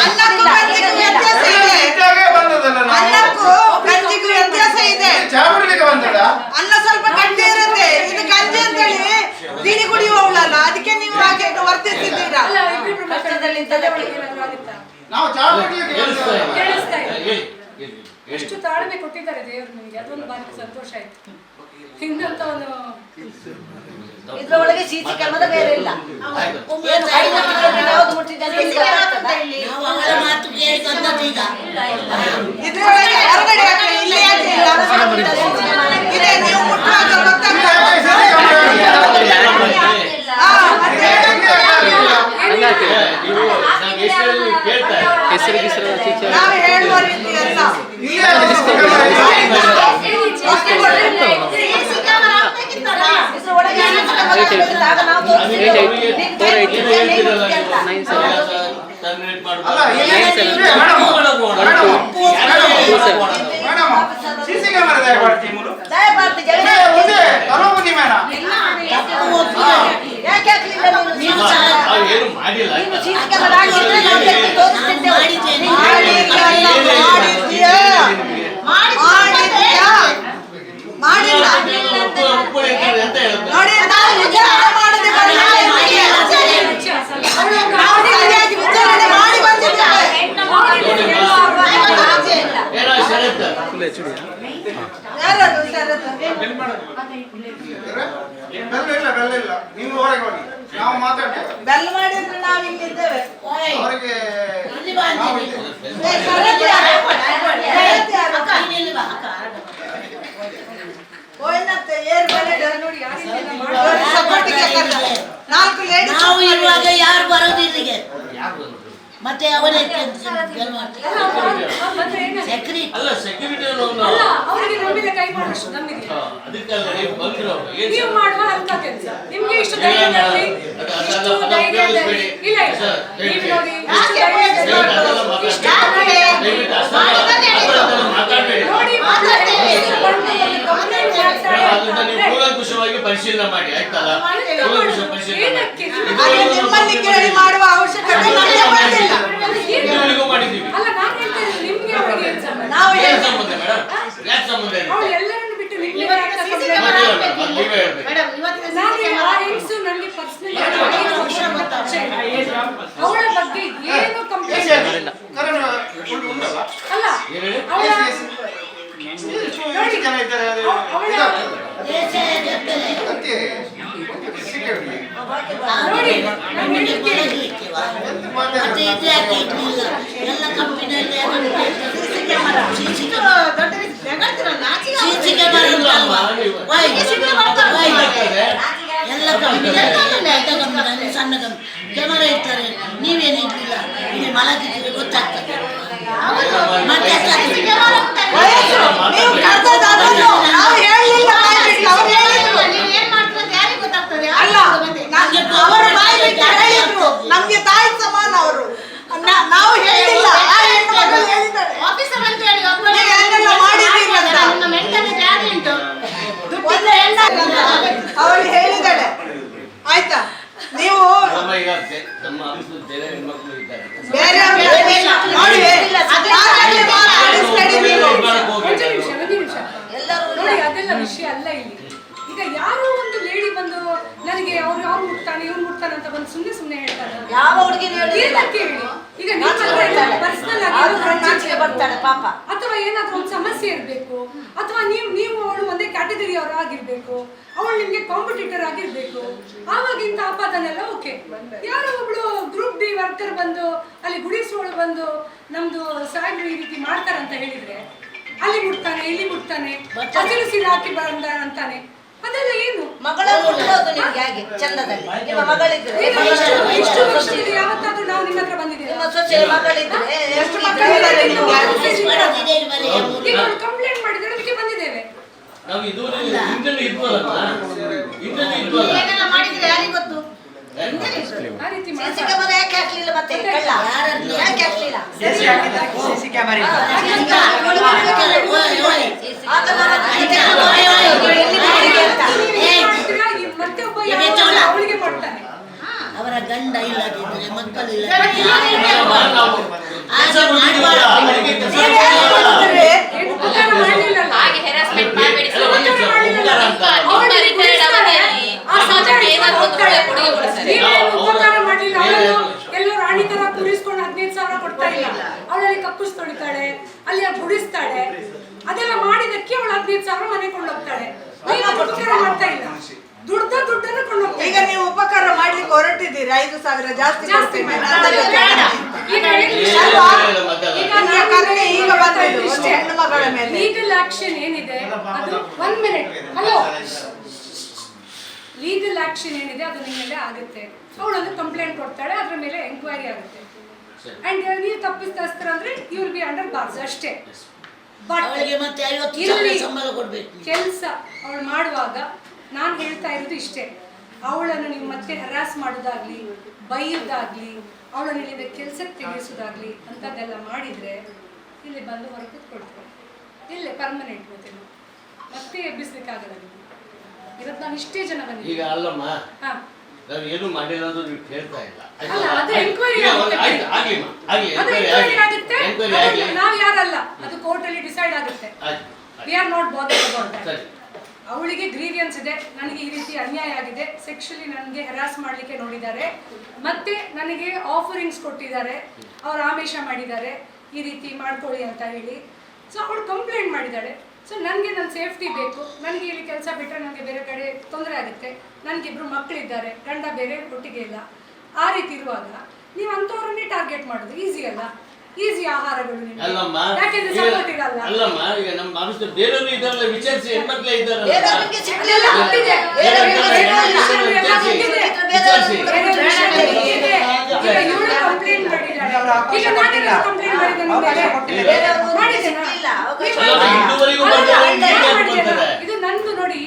ಅನ್ನಕ್ಕೂ ಗಂಜಿಗೂ ವ್ಯತ್ಯಾಸ ಇದೆ. ಇದ್ದಾಗೆ ಬಂದದಲ್ಲ ನಾವು. ಅನ್ನಕ್ಕೂ ಗಂಜಿಗೂ ವ್ಯತ್ಯಾಸ ಇದೆ. ಚಾ ಕುಡಿಲಿಕ್ಕೆ ಬಂದದ. ಅನ್ನ ಸ್ವಲ್ಪ ಗಟ್ಟಿ ಇರುತ್ತೆ, ಇದು ಗಂಜಿ ಅಂತ ಹೇಳಿ ಬೀಡಿ ಕುಡಿಯುವವಳಲ್ಲ, ಅದಕ್ಕೆ ನೀವು ಹಾಗೆ ವರ್ತಿಸಿದ್ದೀರಾ? ಅಲ್ಲ, ಇಬ್ಬಿಬ್ರು ಮಕ್ಕಳದಲ್ಲಿ ತಲೆ ಒಳಗೆ ಏನಾದ್ರು ಆಗುತ್ತಾ? ನಾವು ಚಾ ಕುಡಿಲಿಕ್ಕೆ ಕೇಳಿಸ್ತಾ ಬಂದದ್ದು. ಇಲ್ಲ. ಕೇಳಿಸ್ತಾ ಇಲ್ಲ. ಹೇಳಿ, ಹೇಳಿ, ಹೇಳಿ. ಎಷ್ಟು ತಾಳ್ಮೆ ಕೊಟ್ಟಿದ್ದಾರೆ ದೇವರು ನಿಮಗೆ, ಅದೊಂದು ಬಾರಿ ಸಂತೋಷ ಆಯ್ತು. ಇನ್ನಂತ ಒಂದು ಇದ್ರೊಳಗೆ ಸಿಸಿ ಕ್ಯಾಮರಾ ಬೇರೆ ಇಲ್ಲ. ಆಯ್ತು. ಏನು ಯಾವ್ದು ಮುಟ್ಟಿದೆ ಅಂತ ನಿಮ್ಗೆ ಗೊತ್ತಾಗ್ತದಾ? ನಾವು ಅವಳ ಮಾತು ಕೇಳಿ ಬಂದದ್ದು ಈಗ. ಇದ್ರೊಳಗೆ ಹೊರಗಡೆ ಹಾಕಿ, ಇಲ್ಲಿ ಯಾಕೆ ಇಲ್ಲ? ಇದೆ, ನೀವು ಮುಟ್ಟುವಾಗ ಗೊತ್ತಾಗ್ತದೆ. ನೀವು ನಾವು ಹೆಸರಲ್ಲಿ ಕೇಳ್ತಾ ಇದ್ದೀವಿ. ನಾವು ಹೇಳುವ ರೀತಿ ಅಲ್ಲ. ಇಲ್ಲೇ ಅದು ವಸ್ತು ಕೊಡ್ರಿ, ಅಲ್ಲ ಮೇಡಮ್ CC ಕ್ಯಾಮೆರಾ ದಯಮಾಡಿ ಮೂರು ದಯಮಾಡಿ ತರೋಬನ್ನಿ ಮೇಡಮ್ ಯಾಕೆ ಹಾಕ್ಲಿಲ್ಲ ನೀವು? ಏನು ಮಾಡಿಲ್ಲ CC ಕ್ಯಾಮೆರಾ ಹಾಕಿದ್ರೆ ನಾವು ತೆಗ್ದು ತೋರಿಸ್ತಿದ್ದೇವೆ. ಮಾಡಿಲ್ಲ ಒಪ್ಪುಳಿ ಅಂತ ಹೇಳ್ತಾರೆ ನೋಡಿ ನಾವು ವಿಚಾರಣೆ ಮಾಡದೆ ನಾವು ಸರಿಯಾಗಿ ವಿಚಾರಣೆ ಮಾಡಿ ಬಂದಿದ್ದೇವೆ. ಏನೋ ಷರತ್ತು ಯಾರದು ಷರತ್ತು? ಬೆಲ್ಲ ಇಲ್ಲ ನೀವು ಹೊರಗೆ ಹೋಗಿ ನಾವು ಮಾತಾಡ್ತೇವೆ ಬೆಲ್ ಮಾಡಿದ್ರೆ ನಾವು ಇಲ್ಲಿದ್ದೇವೆ. ಅವರಿಗೆ ಷರತ್ತು ಯಾರು? ಷರತ್ತು ಯಾರು? ಹೋಯ್ನತ್ತೆ ಏರ್ ಬೆಲೆ ನೋಡಿ ಯಾರಿಂದ ಸಪೋರ್ಟಿಗೆ ಕರ್ದ. 4 ಲೇಡೀಸ್ ನಾವು ಇರುವಾಗ ಯಾರು ಬರೋದಿಲ್ಲಿಗೆ ಯಾರು ಬಂದ್ರು ಮತ್ತೆ ಅವನೇ ಸೆಕ್ರೆಟರಿ ಅಲ್ಲ ಸೆಕ್ಯೂರಿಟಿ ಅಲ್ಲ ಅವರಿಗೆ ನಮ್ಮಿಂದ ಕೈ ಮಾಡೋಷ್ಟು ನಮ್ಮಿದೆ ಅದಕ್ಕಲ್ಲ ನೀವು ಬಂದ್ರು ನೀವು ಮಾಡುವ ಅಂತ ಕೆಲಸ ನಿಮ್ಗೆ ಇಷ್ಟು ಧೈರ್ಯದಲ್ಲಿ ಇಷ್ಟು ಧೈರ್ಯದಲ್ಲಿ ಇಲ್ಲ ನೀವು ನೋಡಿ ಇಷ್ಟು ಧೈರ್ಯದಲ್ಲಿ ಇಷ್ಟು ನೋಡಿ ಅದನ್ನ ನೀವು ಕೂಲಂಕುಷವಾಗಿ ಪರಿಶೀಲನೆ ಮಾಡಿ ಆಯ್ತಲ್ಲ ಕೂಲಂಕುಷ ಪರಿಶೀಲನೆ ಅದು ನಿಮ್ಮಲ್ಲಿ ಕೇಳಿ ಮಾಡುವ ಅವಶ್ಯಕತೆ ನಮಗೆ ಬಂದಿಲ್ಲ. ಇದುವರೆಗೂ ಮಾಡಿದ್ದೀವಿ ಅಲ್ಲ ನಾನು ಹೇಳ್ತಾ ಇದ್ದೀನಿ ನಿಮ್ಗೆ ಅವರಿಗೆ ಏನ್ ಸಂಬಂಧ ನಾವು ಏನ್ ಸಂಬಂಧ ಮೇಡಮ್ ಯಾಕೆ ಸಂಬಂಧ ಇದೆ ಅವಳು ಎಲ್ಲರನ್ನು ಬಿಟ್ಟು ನಿಮ್ಗೆ ನೀವೇ ಹೇಳ್ಬೇಕು ಮೇಡಮ್ ಇವತ್ತಿನ ನಾನು ಆ ಹೆಂಗಸು ನನಗೆ ಪರ್ಸನಲ್ 5 ವರ್ಷ ಪರಿಚಯ ಇದೆ. ಅವಳ ಬಗ್ಗೆ ಏನು ಕಂಪ್ಲೇಂಟ್ ಉಂಟಲ್ಲ ಅಲ್ಲ ಏನ್ ಹೇಳಿ ಅವಳ ಎಷ್ಟು ಜನ ಇದ್ದಾರೆ ಅದು ಅವಳ ಅತ್ತೆ ಸೆಕ್ಯೂರಿಟಿ ನೋಡಿ ನಾನು ನಮಗೆ ಹೇಳಿದ್ದೆ ಬರಲಿಕ್ಕೆವಾ ಮತ್ತೆ ಇದು ಯಾಕೆ ಇರ್ಲಿಲ್ಲ ಎಲ್ಲ ಕಂಪನಿಯಲ್ಲಿ CC ಕ್ಯಾಮೆರಾ ದೊಡ್ಡ ಜಗತ್ತಿನ ನಾಚಿಕೆ CC ಕ್ಯಾಮೆರಾ ಇಲ್ಲಲ್ವಾ ಎಲ್ಲ ಕಂಪನಿಯಲ್ಲಿ ಸಣ್ಣ ಕಂಪನಿ ಕ್ಯಾಮೆರಾ ಇರ್ತಾರೆ ನೀವೇನಿರ್ಲಿಲ್ಲ ಇಲ್ಲಿ ಮಲಗಿದ್ರೆ ಗೊತ್ತಾಗ್ತದೆ ಮತ್ತೆ ವಯಸ್ಸು ನೀವು ಕರ್ತದ ಅದನ್ನು ನಾವು ಹೇಳಲಿಲ್ಲ ಅವ್ರು ಹೇಳಿದ್ರು. ನೀವು ಏನ್ ಮಾಡ್ತಾರೆ ಯಾರಿಗೆ ಗೊತ್ತಾಗ್ತದೆ? ಅಲ್ಲ ಅವರು ಬಾಯಿಗೆ ಹೇಳಿದ್ರು ನಮ್ಗೆ ತಾಯಿ ಸಮಾನ ಅವರು. ನಾವು ಹೇಳಿಲ್ಲ ಆ ಹೆಣ್ಣು ಮಗಳು ಹೇಳಿದ್ದಾಳೆ. ಆಫೀಸರ್ ಅಂತ ಹೇಳಿ ಒಬ್ಬರು ನೀವು ಏನೆಲ್ಲ ಮಾಡಿದ್ದೀರಿ ಅಂತ. ನಿಮ್ಮ ಮೆಂಟಾಲಿಟಿ ಯಾರು ಉಂಟು? ಒಂದು ಹೆಣ್ಣು ಅವಳು ಹೇಳಿದ್ದಾಳೆ ಆಯ್ತಾ. ನೀವು ನಮ್ಮ ಈಗ ನಮ್ಮ ಆಫೀಸಲ್ಲಿ ಬೇರೆ ಹೆಣ್ಮಕ್ಳು ಇದ್ದಾರೆ ಬೇರೆ ನೋಡಿ ಮಾತಾಡಿ ಮಾತಾಡಿಸ್ಬೇಡಿ ನೀವು. ಒಂದು ನಿಮಿಷ ನೋಡಿ ಅದೆಲ್ಲ ವಿಷಯ ಅಲ್ಲ ಇಲ್ಲಿ. ಈಗ ಯಾರೋ ಒಂದು ಲೇಡಿ ಬಂದು ನನಗೆ ಅವ್ರು ಅವ್ರು ಮುಟ್ತಾನೆ ಇವ್ರು ಮುಟ್ತಾನೆ ಅಂತ ಬಂದು ಸುಮ್ಮನೆ ಹೇಳ್ತಾರೆ. ಯಾವ ಹುಡುಗಿನ ಏನಕ್ಕೆ ಹೇಳಿ ಈಗ ನಿಮ್ಮ ಪರ್ಸನಲ್ ಆಗಿ ಬರ್ತಾಳೆ ಪಾಪ. ಅಥವಾ ಏನಾದ್ರೂ ಒಂದು ಸಮಸ್ಯೆ ಇರಬೇಕು ಅಥವಾ ನೀವು ಅವಳು ಒಂದೇ ಕ್ಯಾಟಗರಿ ಅವರು ಆಗಿರ್ಬೇಕು ಅವಳು ನಿಮ್ಗೆ ಕಾಂಪಿಟೇಟರ್ ಆಗಿರ್ಬೇಕು ಆವಾಗಿಂತ ಆಪಾದನೆಲ್ಲ ಓಕೆ. ಯಾರೋ ಒಬ್ಳು ಗ್ರೂಪ್ ಡಿ ವರ್ಕರ್ ಬಂದು ಅಲ್ಲಿ ಗುಡಿಸೋಳು ಬಂದು ನಮ್ದು ಸಾಹೇಬ್ರು ಈ ರೀತಿ ಮಾಡ್ತಾರಂತ ಹೇಳಿದ್ರೆ ಅಲ್ಲಿ ಮುಟ್ತಾನೆ ಇಲ್ಲಿ ಮುಟ್ತಾನೆ ಹಸಿರು ಸೀರೆ ಹಾಕಿ ಬಂದ ಅಂತಾನೆ ಅದೆಲ್ಲ ಏನು ಮಗಳ ಮುಟ್ಟೋದು ನಿಮ್ಗೆ ಹಾಗೆ ಚಂದದಲ್ಲಿ ನಿಮ್ಮ ಮಗಳಿದ್ರೆ ಈಗ ಇಷ್ಟು ವರ್ಷದಲ್ಲಿ ಯಾವತ್ತಾದ್ರೂ ನಾವು ನಿಮ್ಮ ಹತ್ರ ಬಂದಿದ್ದೇವೆ ನಿಮ್ಮ ಸೊಸೆ ಮಗಳಿದ್ರೆ ಎಷ್ಟು ಮಕ್ಕಳಿದ್ದಾರೆ ನಿಮ್ಗೆ? ಈಗ ಅವ್ರು ಕಂಪ್ಲೇಂಟ್ ಮಾಡಿದ್ರೆ ಅದಕ್ಕೆ ಬಂದಿದ್ದೇವೆ. ನಾವು ಇದುವರೆಗೆ ಹಿಂದೆ ಇದ್ವಲ್ಲ ಹಿಂದೆ ಇದ್ವಲ್ಲ ಏನೆಲ್ಲ ಮಾಡಿದ್ರೆ ಯಾರಿಗೆ ಗೊತ್ತು? ಆ ರೀತಿ CC ಕ್ಯಾಮೆರಾ ಯಾಕೆ ಹಾಕ್ಲಿಲ್ಲ ಮತ್ತೆ ಕಳ್ಳ ಯಾಕೆ ಹಾಕ್ಲಿಲ್ಲ? ಮತ್ತೆ ಒಬ್ಬ ಅವಳಿಗೆ ಕೊಡ್ತಾನೆ ಅವರ ಗಂಡ ಇಲ್ಲದಿದ್ರೆ ಮಕ್ಕಳು ಇಲ್ಲ ಉಪಕಾರ ಮಾಡ್ಲಿಲ್ಲಲ್ಲ. ಹಾಗೆ ಹೆರಾಸ್ಮೆಂಟ್ ಮಾಡಬೇಡಿ ಉಪಕಾರ ಮಾಡ್ಲಿಲ್ಲ ಅವಳನ್ನು ಎಲ್ಲೋ ರಾಣಿ ತರ ಕೂರಿಸ್ಕೊಂಡು 15,000 ಕೊಡ್ತಾ ಇಲ್ಲ ಅವಳಲ್ಲಿ ಕಕ್ಕುಸ್ ತೊಳಿತಾಳೆ ಅಲ್ಲಿ ಗುಡಿಸ್ತಾಳೆ ಅದೆಲ್ಲ ಮಾಡಿದಕ್ಕೆ ಅವಳು 15,000 ಮನೆ ಕೊಂಡೋಗ್ತಾಳೆ. ಉಪಕಾರ ಮಾಡ್ತಾ ಇಲ್ಲ ದುಡ್ಡನ್ನು ಕೊಂಡೋಗ್ತಾ ಈಗ ನೀವು ಉಪಕಾರ ಮಾಡ್ಲಿಕ್ಕೆ ಹೊರಟಿದ್ದೀರಿ 5,000 ಜಾಸ್ತಿ ಜಾಸ್ತಿ ಕೊಡ್ತೇನೆ ಮಾಡಿ. ಅದಕ್ಕೆ ಬೇಡ. ಈಗ ಅಲ್ವಾ? ಈಗ ನನ್ನ ಕರುಣೆ ಈಗ ಬಂದಿದ್ದು ಒಂದು ಇಷ್ಟೇ. ಹೆಣ್ಣು ಮಗಳ ಮೇಲೆ. ಲೀಗಲ್ ಆಕ್ಷನ್ ಏನಿದೆ ಅದು 1 ಮಿನಿಟ್ ಹಲೋ ಲೀಗಲ್ ಆಕ್ಷನ್ ಏನಿದೆ ಅದು ನಿಮ್ಮ ಮೇಲೆ ಆಗುತ್ತೆ. ಅವಳೊಂದು ಕಂಪ್ಲೇಂಟ್ ಕೊಡ್ತಾಳೆ ಅದ್ರ ಮೇಲೆ ಎಂಕ್ವೈರಿ ಆಗುತ್ತೆ ಅಂಡ್ ನೀವು ತಪ್ಪಿಸ್ತಾಸ್ತ್ರ ಅಂದ್ರೆ you will be under bars ಅಷ್ಟೇ. ಬಟ್ ಅವಳಿಗೆ ಮತ್ತೆ 50,000 ಸಂಬಳ ಕೊಡ್ಬೇಕು. ಕೆಲಸ ಅವಳು ಮಾಡುವಾಗ ನಾನು ಹೇಳ್ತಾ ಇರೋದು ಇಷ್ಟೇ, ಅವಳನ್ನು ನೀವು ಮತ್ತೆ ಹರಾಸ್ ಮಾಡೋದಾಗ್ಲಿ, ಬೈಯೋದಾಗ್ಲಿ, ಅವಳನ್ನು ಇಲ್ಲಿಂದ ಕೆಲಸಕ್ಕೆ ತೆಗೆಸೋದಾಗ್ಲಿ ಅಂಥದ್ದೆಲ್ಲ ಮಾಡಿದರೆ ಇಲ್ಲಿ ಬಂದು ಹೊರಗೆ ಕೂತ್ಕೊಳ್ತಾರೆ. ಇಲ್ಲೇ ಪರ್ಮನೆಂಟ್ ಮತ್ತೆ ಎಬ್ಬಿಸ್ಲಿಕ್ಕಾಗಲ್ಲ ನೀವು. ಇವತ್ತು ನಾವು ಇಷ್ಟೇ ಜನ ಬಂದಿದ್ದೀವಿ. ಈಗ ಅಲ್ಲಮ್ಮ, ಹಾ, ನಾವು ಏನು ಮಾಡಿಲ್ಲ ಅಂತ ನೀವು ಹೇಳ್ತಾ ಇಲ್ಲ. ಅಲ್ಲ, ಅದು enquiry ಆಗುತ್ತೆ. ನಾವು ಯಾರಲ್ಲ, ಅದು ಕೋರ್ಟಲ್ಲಿ ಡಿಸೈಡ್ ಆಗುತ್ತೆ. We are not bothered about that. ಅವಳಿಗೆ ಗ್ರೀವಿಯನ್ಸ್ ಇದೆ, ನನಗೆ ಈ ರೀತಿ ಅನ್ಯಾಯ ಆಗಿದೆ, ಸೆಕ್ಷುಲಿ ನನಗೆ ಹರಾಸ್ ಮಾಡಲಿಕ್ಕೆ ನೋಡಿದ್ದಾರೆ, ಮತ್ತೆ ನನಗೆ ಆಫರಿಂಗ್ಸ್ ಕೊಟ್ಟಿದ್ದಾರೆ, ಅವ್ರು ಆಮಿಷ ಮಾಡಿದ್ದಾರೆ ಈ ರೀತಿ ಮಾಡ್ಕೊಳ್ಳಿ ಅಂತ ಹೇಳಿ. ಸೊ ಅವಳು ಕಂಪ್ಲೇಂಟ್ ಮಾಡಿದ್ದಾಳೆ. ಸೊ ನನಗೆ ನನ್ನ ಸೇಫ್ಟಿ ಬೇಕು, ನನಗೆ ಇಲ್ಲಿ ಕೆಲಸ ಬಿಟ್ಟರೆ ನನಗೆ ಬೇರೆ ಕಡೆ ತೊಂದರೆ ಆಗುತ್ತೆ, ನನಗಿಬ್ರು ಮಕ್ಕಳಿದ್ದಾರೆ, ಗಂಡ ಬೇರೆ ಒಟ್ಟಿಗೆ ಇಲ್ಲ. ಆ ರೀತಿ ಇರುವಾಗ ನೀವು ಅಂಥವ್ರನ್ನೇ ಟಾರ್ಗೆಟ್ ಮಾಡೋದು ಈಸಿ ಅಲ್ಲ? ಈಸಿ ಆಹಾರಗಳು ನಿಮ್ಗೆ. ಯಾಕೆಂದ್ರೆ ಸಪೋರ್ಟ್ ಇರಲ್ಲ. ಅಲ್ಲಮ್ಮ, ಈಗ ನಮ್ಮ ಆಫೀಸ್ ಬೇರೆಯವರು ಇದಾರಲ್ಲ, ವಿಚಾರಿಸಿ ಹೆಣ್ಮಕ್ಳೇ ಇದ್ದಾರಲ್ಲ. ಬೇರೆಯವ್ರಿಗೆ ಸಿಗ್ಲಿಲ್ಲ. ಅದೆಲ್ಲ ಗೊತ್ತಿದೆ. ಈಗ ಇವಳು ಕಂಪ್ಲೇಂಟ್ ಮಾಡಿದ್ದಾಳೆ. ಈಗ ನಾನೇನು ಕಂಪ್ಲೇಂಟ್ ಮಾಡಿದ್ದೇನೆ ಇದು ನಂದು ನೋಡಿ,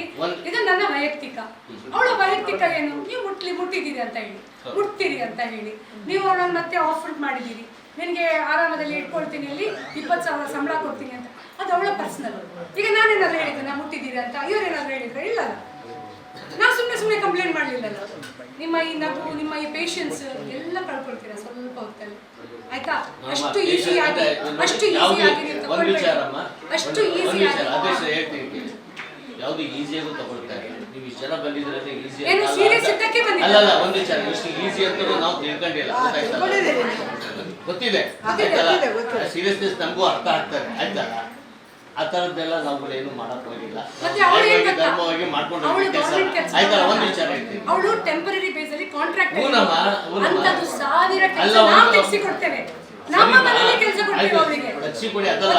ಇದು ನನ್ನ ವೈಯಕ್ತಿಕ. ಅವಳ ವೈಯಕ್ತಿಕ ಏನು, ನೀವು ಮುಟ್ಟಿದ್ದೀರಿ ಅಂತ ಹೇಳಿ, ಮುಟ್ತೀರಿ ಅಂತ ಹೇಳಿ ನೀವು ಅವಳನ್ನು ಮತ್ತೆ ಆಫರ್ ಮಾಡಿದ್ದೀರಿ, ನಿನಗೆ ಆರಾಮದಲ್ಲಿ ಇಟ್ಕೊಳ್ತೀನಿ, ಇಲ್ಲಿ 20,000 ಸಂಬಳ ಕೊಡ್ತೀನಿ ಅಂತ. ಅದು ಅವಳ ಪರ್ಸನಲ್. ಈಗ ನಾನೇನಾದ್ರು ಹೇಳಿದ್ದೆ ನಾ ಮುಟ್ಟಿದ್ದೀರಿ ಅಂತ, ಇವರೇನಾದ್ರು ಹೇಳಿದ್ರೆ ಇಲ್ಲಲ್ಲ. ನಾವು ಸುಮ್ಮನೆ ಕಂಪ್ಲೇಂಟ್ ಮಾಡಲಿಲ್ಲಲ್ಲ. ನಿಮ್ಮ ಈ ನಗು, ನಿಮ್ಮ ಈ ಪೇಷನ್ಸ್ ಎಲ್ಲ ಕಳ್ಕೊಳ್ತೀರಾ ಸ್ವಲ್ಪ ಹೊತ್ತಲ್ಲಿ, ಆಯ್ತಾ? ಅಷ್ಟು ಈಸಿ ಆಗಿ ಯಾವ್ದು ಈಸಿಯಾಗೂ ತಗೊಳ್ತಾರೆ. ನೀವು ಇಷ್ಟು ಜನ ಬಂದಿದ್ರೆ ಈಸಿ ಏನು ಸೀರಿಯಸ್ ಇದ್ದಕ್ಕೆ ಬಂದಿಲ್ಲ. ಅಲ್ಲ, ಒಂದು ವಿಚಾರ, ಇಷ್ಟು ಈಸಿ ಅಂತ ನಾವು ತಿಳ್ಕೊಂಡಿಲ್ಲ. ಗೊತ್ತಿದೆ, ಸೀರಿಯಸ್ನೆಸ್ ನಮಗೂ ಅರ್ಥ ಆಗ್ತದೆ, ಆಯ್ತಲ್ಲ? ಆ ಥರದ್ದೆಲ್ಲ ನಾವು ಏನು ಮಾಡಕ್ ಹೋಗಿಲ್ಲ, ಧರ್ಮವಾಗಿ ಮಾಡ್ಕೊಂಡು ಆಯ್ತಲ್ಲ. ಒಂದು ವಿಚಾರ ಹೇಳ್ತೀನಿ, ಅವಳು ಟೆಂಪರರಿ ಬೇಸ್ ಅಲ್ಲಿ ಕಾಂಟ್ರಾಕ್ಟ್ ಹೂನಮ್ಮ, ಅಂತದ್ದು 1000 ಕೆಲಸ ನಾವು ತೆಗೆಸಿ ಕೊಡ್ತೇವೆ, ನಮ್ಮ ಮನೆಯಲ್ಲಿ ಕೆಲಸ ಕೊಡ್ತೇವೆ ಅವರಿಗೆ. ಕೊಡಿ, ಅದಲ್ಲ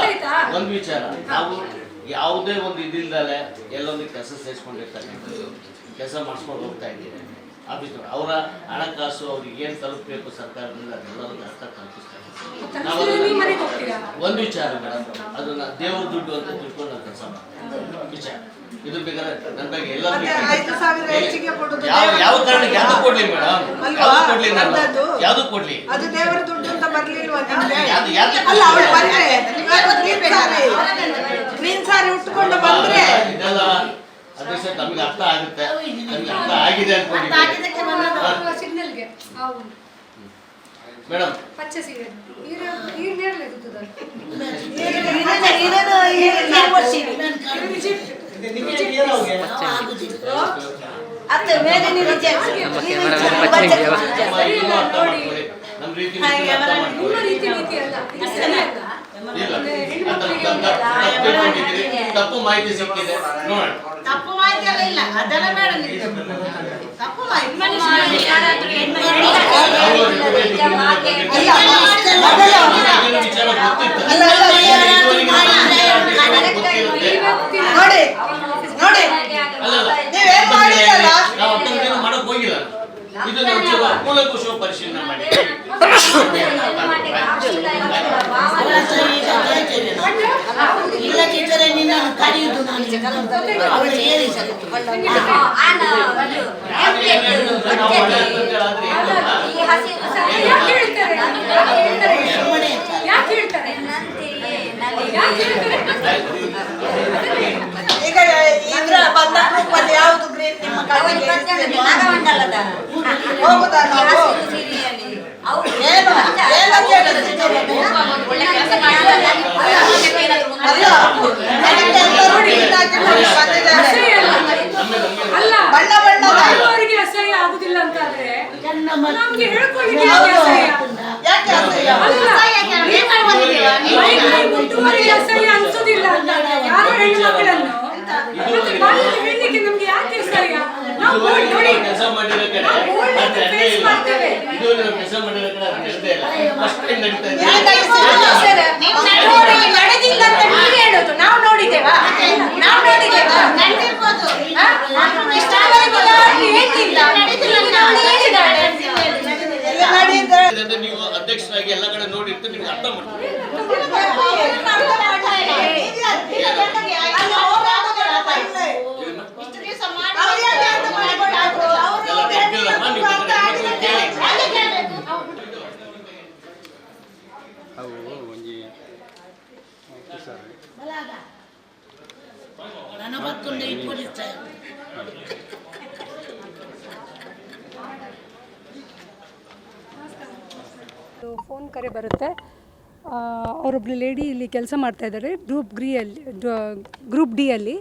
ಒಂದು ವಿಚಾರ. ನಾವು ಯಾವುದೇ ಒಂದು ಇದಿಲ್ದಲೆ ಎಲ್ಲೊಂದು ಕೆಲಸ ಸೇರಿಸ್ಕೊಂಡಿರ್ತಕ್ಕಂಥದ್ದು, ಕೆಲಸ ಮಾಡಿಸ್ಕೊಂಡು ಹೋಗ್ತಾ ಇದ್ದೀವಿ ಆಫೀಸ್. ಅವರ ಹಣಕಾಸು ಅವ್ರಿಗೆ ಏನು ತಲುಪಬೇಕು ಸರ್ಕಾರದಿಂದ ಅದೆಲ್ಲವನ್ನು ಅರ್ಥ ತಲುಪಿಸ್ತಾರೆ. ಒಂದು ವಿಚಾರ ಮೇಡಮ್, ಅದನ್ನ ದೇವ್ರ ದುಡ್ಡು ಅಂತ ತಿಳ್ಕೊಂಡು ನಾವು ಕೆಲಸ ಮಾಡ್ತೀವಿ. ವಿಚಾರ ಇದು ಬೇಕಾದ್ರೆ ನನ್ನ ಬಗ್ಗೆ ಎಲ್ಲರಿಗೂ ಯಾವ ಕಾರಣಕ್ಕೆ ಯಾವ್ದು ಕೊಡ್ಲಿ ಮೇಡಮ್, ಯಾವ್ದು ಕೊಡ್ಲಿ, ನಾನು ಯಾವ್ದು ಕೊಡ್ಲಿ, ಅದು ದೇವರ ದುಡ್ಡು ಅಂತ ಬರ್ಲಿಲ್ವಾ? ಗ್ರೀನ್ ಸಾರಿ ಉಟ್ಕೊಂಡು ಬಂದ್ರೆ ಇದೆಲ್ಲ ಅದೇ ಸರ್ ನಮ್ಗೆ ಅರ್ಥ ಆಗುತ್ತೆ, ನಮ್ಗೆ ಅರ್ಥ ಆಗಿದೆ ಅನ್ಕೊಂಡಿದ್ದೀವಿ ಸಿಗ್ನಲ್ಗೆ ಮೇಡಮ್. ಪಚ್ಚೆ ಸೀರೆ ಈ ನೇರಳೆ ಗೊತ್ತದ ಅತ್ತೆ ಮೇಲೆ ನೀವು ನಮ್ಮ ರೀತಿ ನಿಮ್ಮ ರೀತಿ ನೀತಿ ಅಲ್ಲ, ಇದು ಸರಿ ಅಲ್ಲ. ತಪ್ಪು ಮಾಹಿತಿ ಸಿಕ್ಕಿದೆ ನೋಡಿ. ತಪ್ಪು ಮಾಹಿತಿ ಎಲ್ಲ ಇಲ್ಲ, ಅದೆಲ್ಲ ಬೇಡ. ತಪ್ಪು ಮಾಹಿತಿ ಮಾಡಕ್ ಹೋಗಿಲ್ಲ. ಇದು ಕೂಲಂಕುಷ ಪರಿಶೀಲನೆ ಮಾಡಿ ಇಲ್ಲದಿದ್ದರೆ ನಿನ್ನ ಕರೆಯುವುದು ಅವಳು ಹೇಳಿ ಈಗ ಇದ್ರ ಬಂದ ಗ್ರೂಪಲ್ಲಿ ಯಾವ್ದು ಗ್ರೀನ್ ನಿಮ್ಮ ಹೋಗುದಾ ನಾವು? ಏನು ಅಲ್ಲ, ಬಣ್ಣ ಬಣ್ಣದ ಅವರಿಗೆ ಅಸಹ್ಯ ಆಗುದಿಲ್ಲ ಅಂತಾದ್ರೆ ನಮ್ಗೆ ಹೇಳ್ಕೊಳ್ಳಿಕ್ಕೆ ಅಸಹ್ಯ. ಯಾಕೆ ಅಸಹ್ಯ? ಅಸಹ್ಯ ಅನ್ಸೋದಿಲ್ಲ ಅಂತಾದ್ರೆ ಯಾರು ಹೆಣ್ಣು ಮಕ್ಕಳನ್ನು ಮತ್ತೆ ಬಾಯಲ್ಲಿ ಹೇಳಲಿಕ್ಕೆ ನಮ್ಗೆ ಯಾಕೆ ಅಸಹ್ಯ? ನಾವು ನೋಡಿ ಕೆಲಸ ಮಾಡಿರೋ ಕಡೆ ಫೇಸ್ ಮಾಡ್ತೇವೆ. ಇದು ಕೆಲಸ ಮಾಡಿರೋ ಕಡೆ ಅದು ನಡೆದೇ ಇಲ್ಲ. ಫಸ್ಟ್ ಟೈಮ್ ನಡೀತಾ ಇದೆ. ನಡೆದಿಲ್ಲ ಅಂತ ನೀವೇ ಹೇಳೋದು, ನಾವು ನೋಡಿದ್ದೇವಾ? ನಾವು ನೋಡಿದ್ದೇವಾ? ನಡೆದಿರ್ಬೋದು. ನೀವು ಅಧ್ಯಕ್ಷರಾಗಿ ಎಲ್ಲ ಕಡೆ ನೋಡಿರ್ತೀರಿ, ನಿಮ್ಗೆ ಅರ್ಥ ಮಾಡ್ತೀವಿ. ಇಷ್ಟು ದಿವಸ ಮಾಡಿ ನನಗೊಂದು ಇಬ್ಬರು ಫೋನ್ ಕರೆ ಬರುತ್ತೆ. ಅವರೊಬ್ಳು ಲೇಡಿ ಇಲ್ಲಿ ಕೆಲಸ ಮಾಡ್ತಾಯಿದ್ದಾರೆ ಗ್ರೂಪ್ ಡಿ ಅಲ್ಲಿ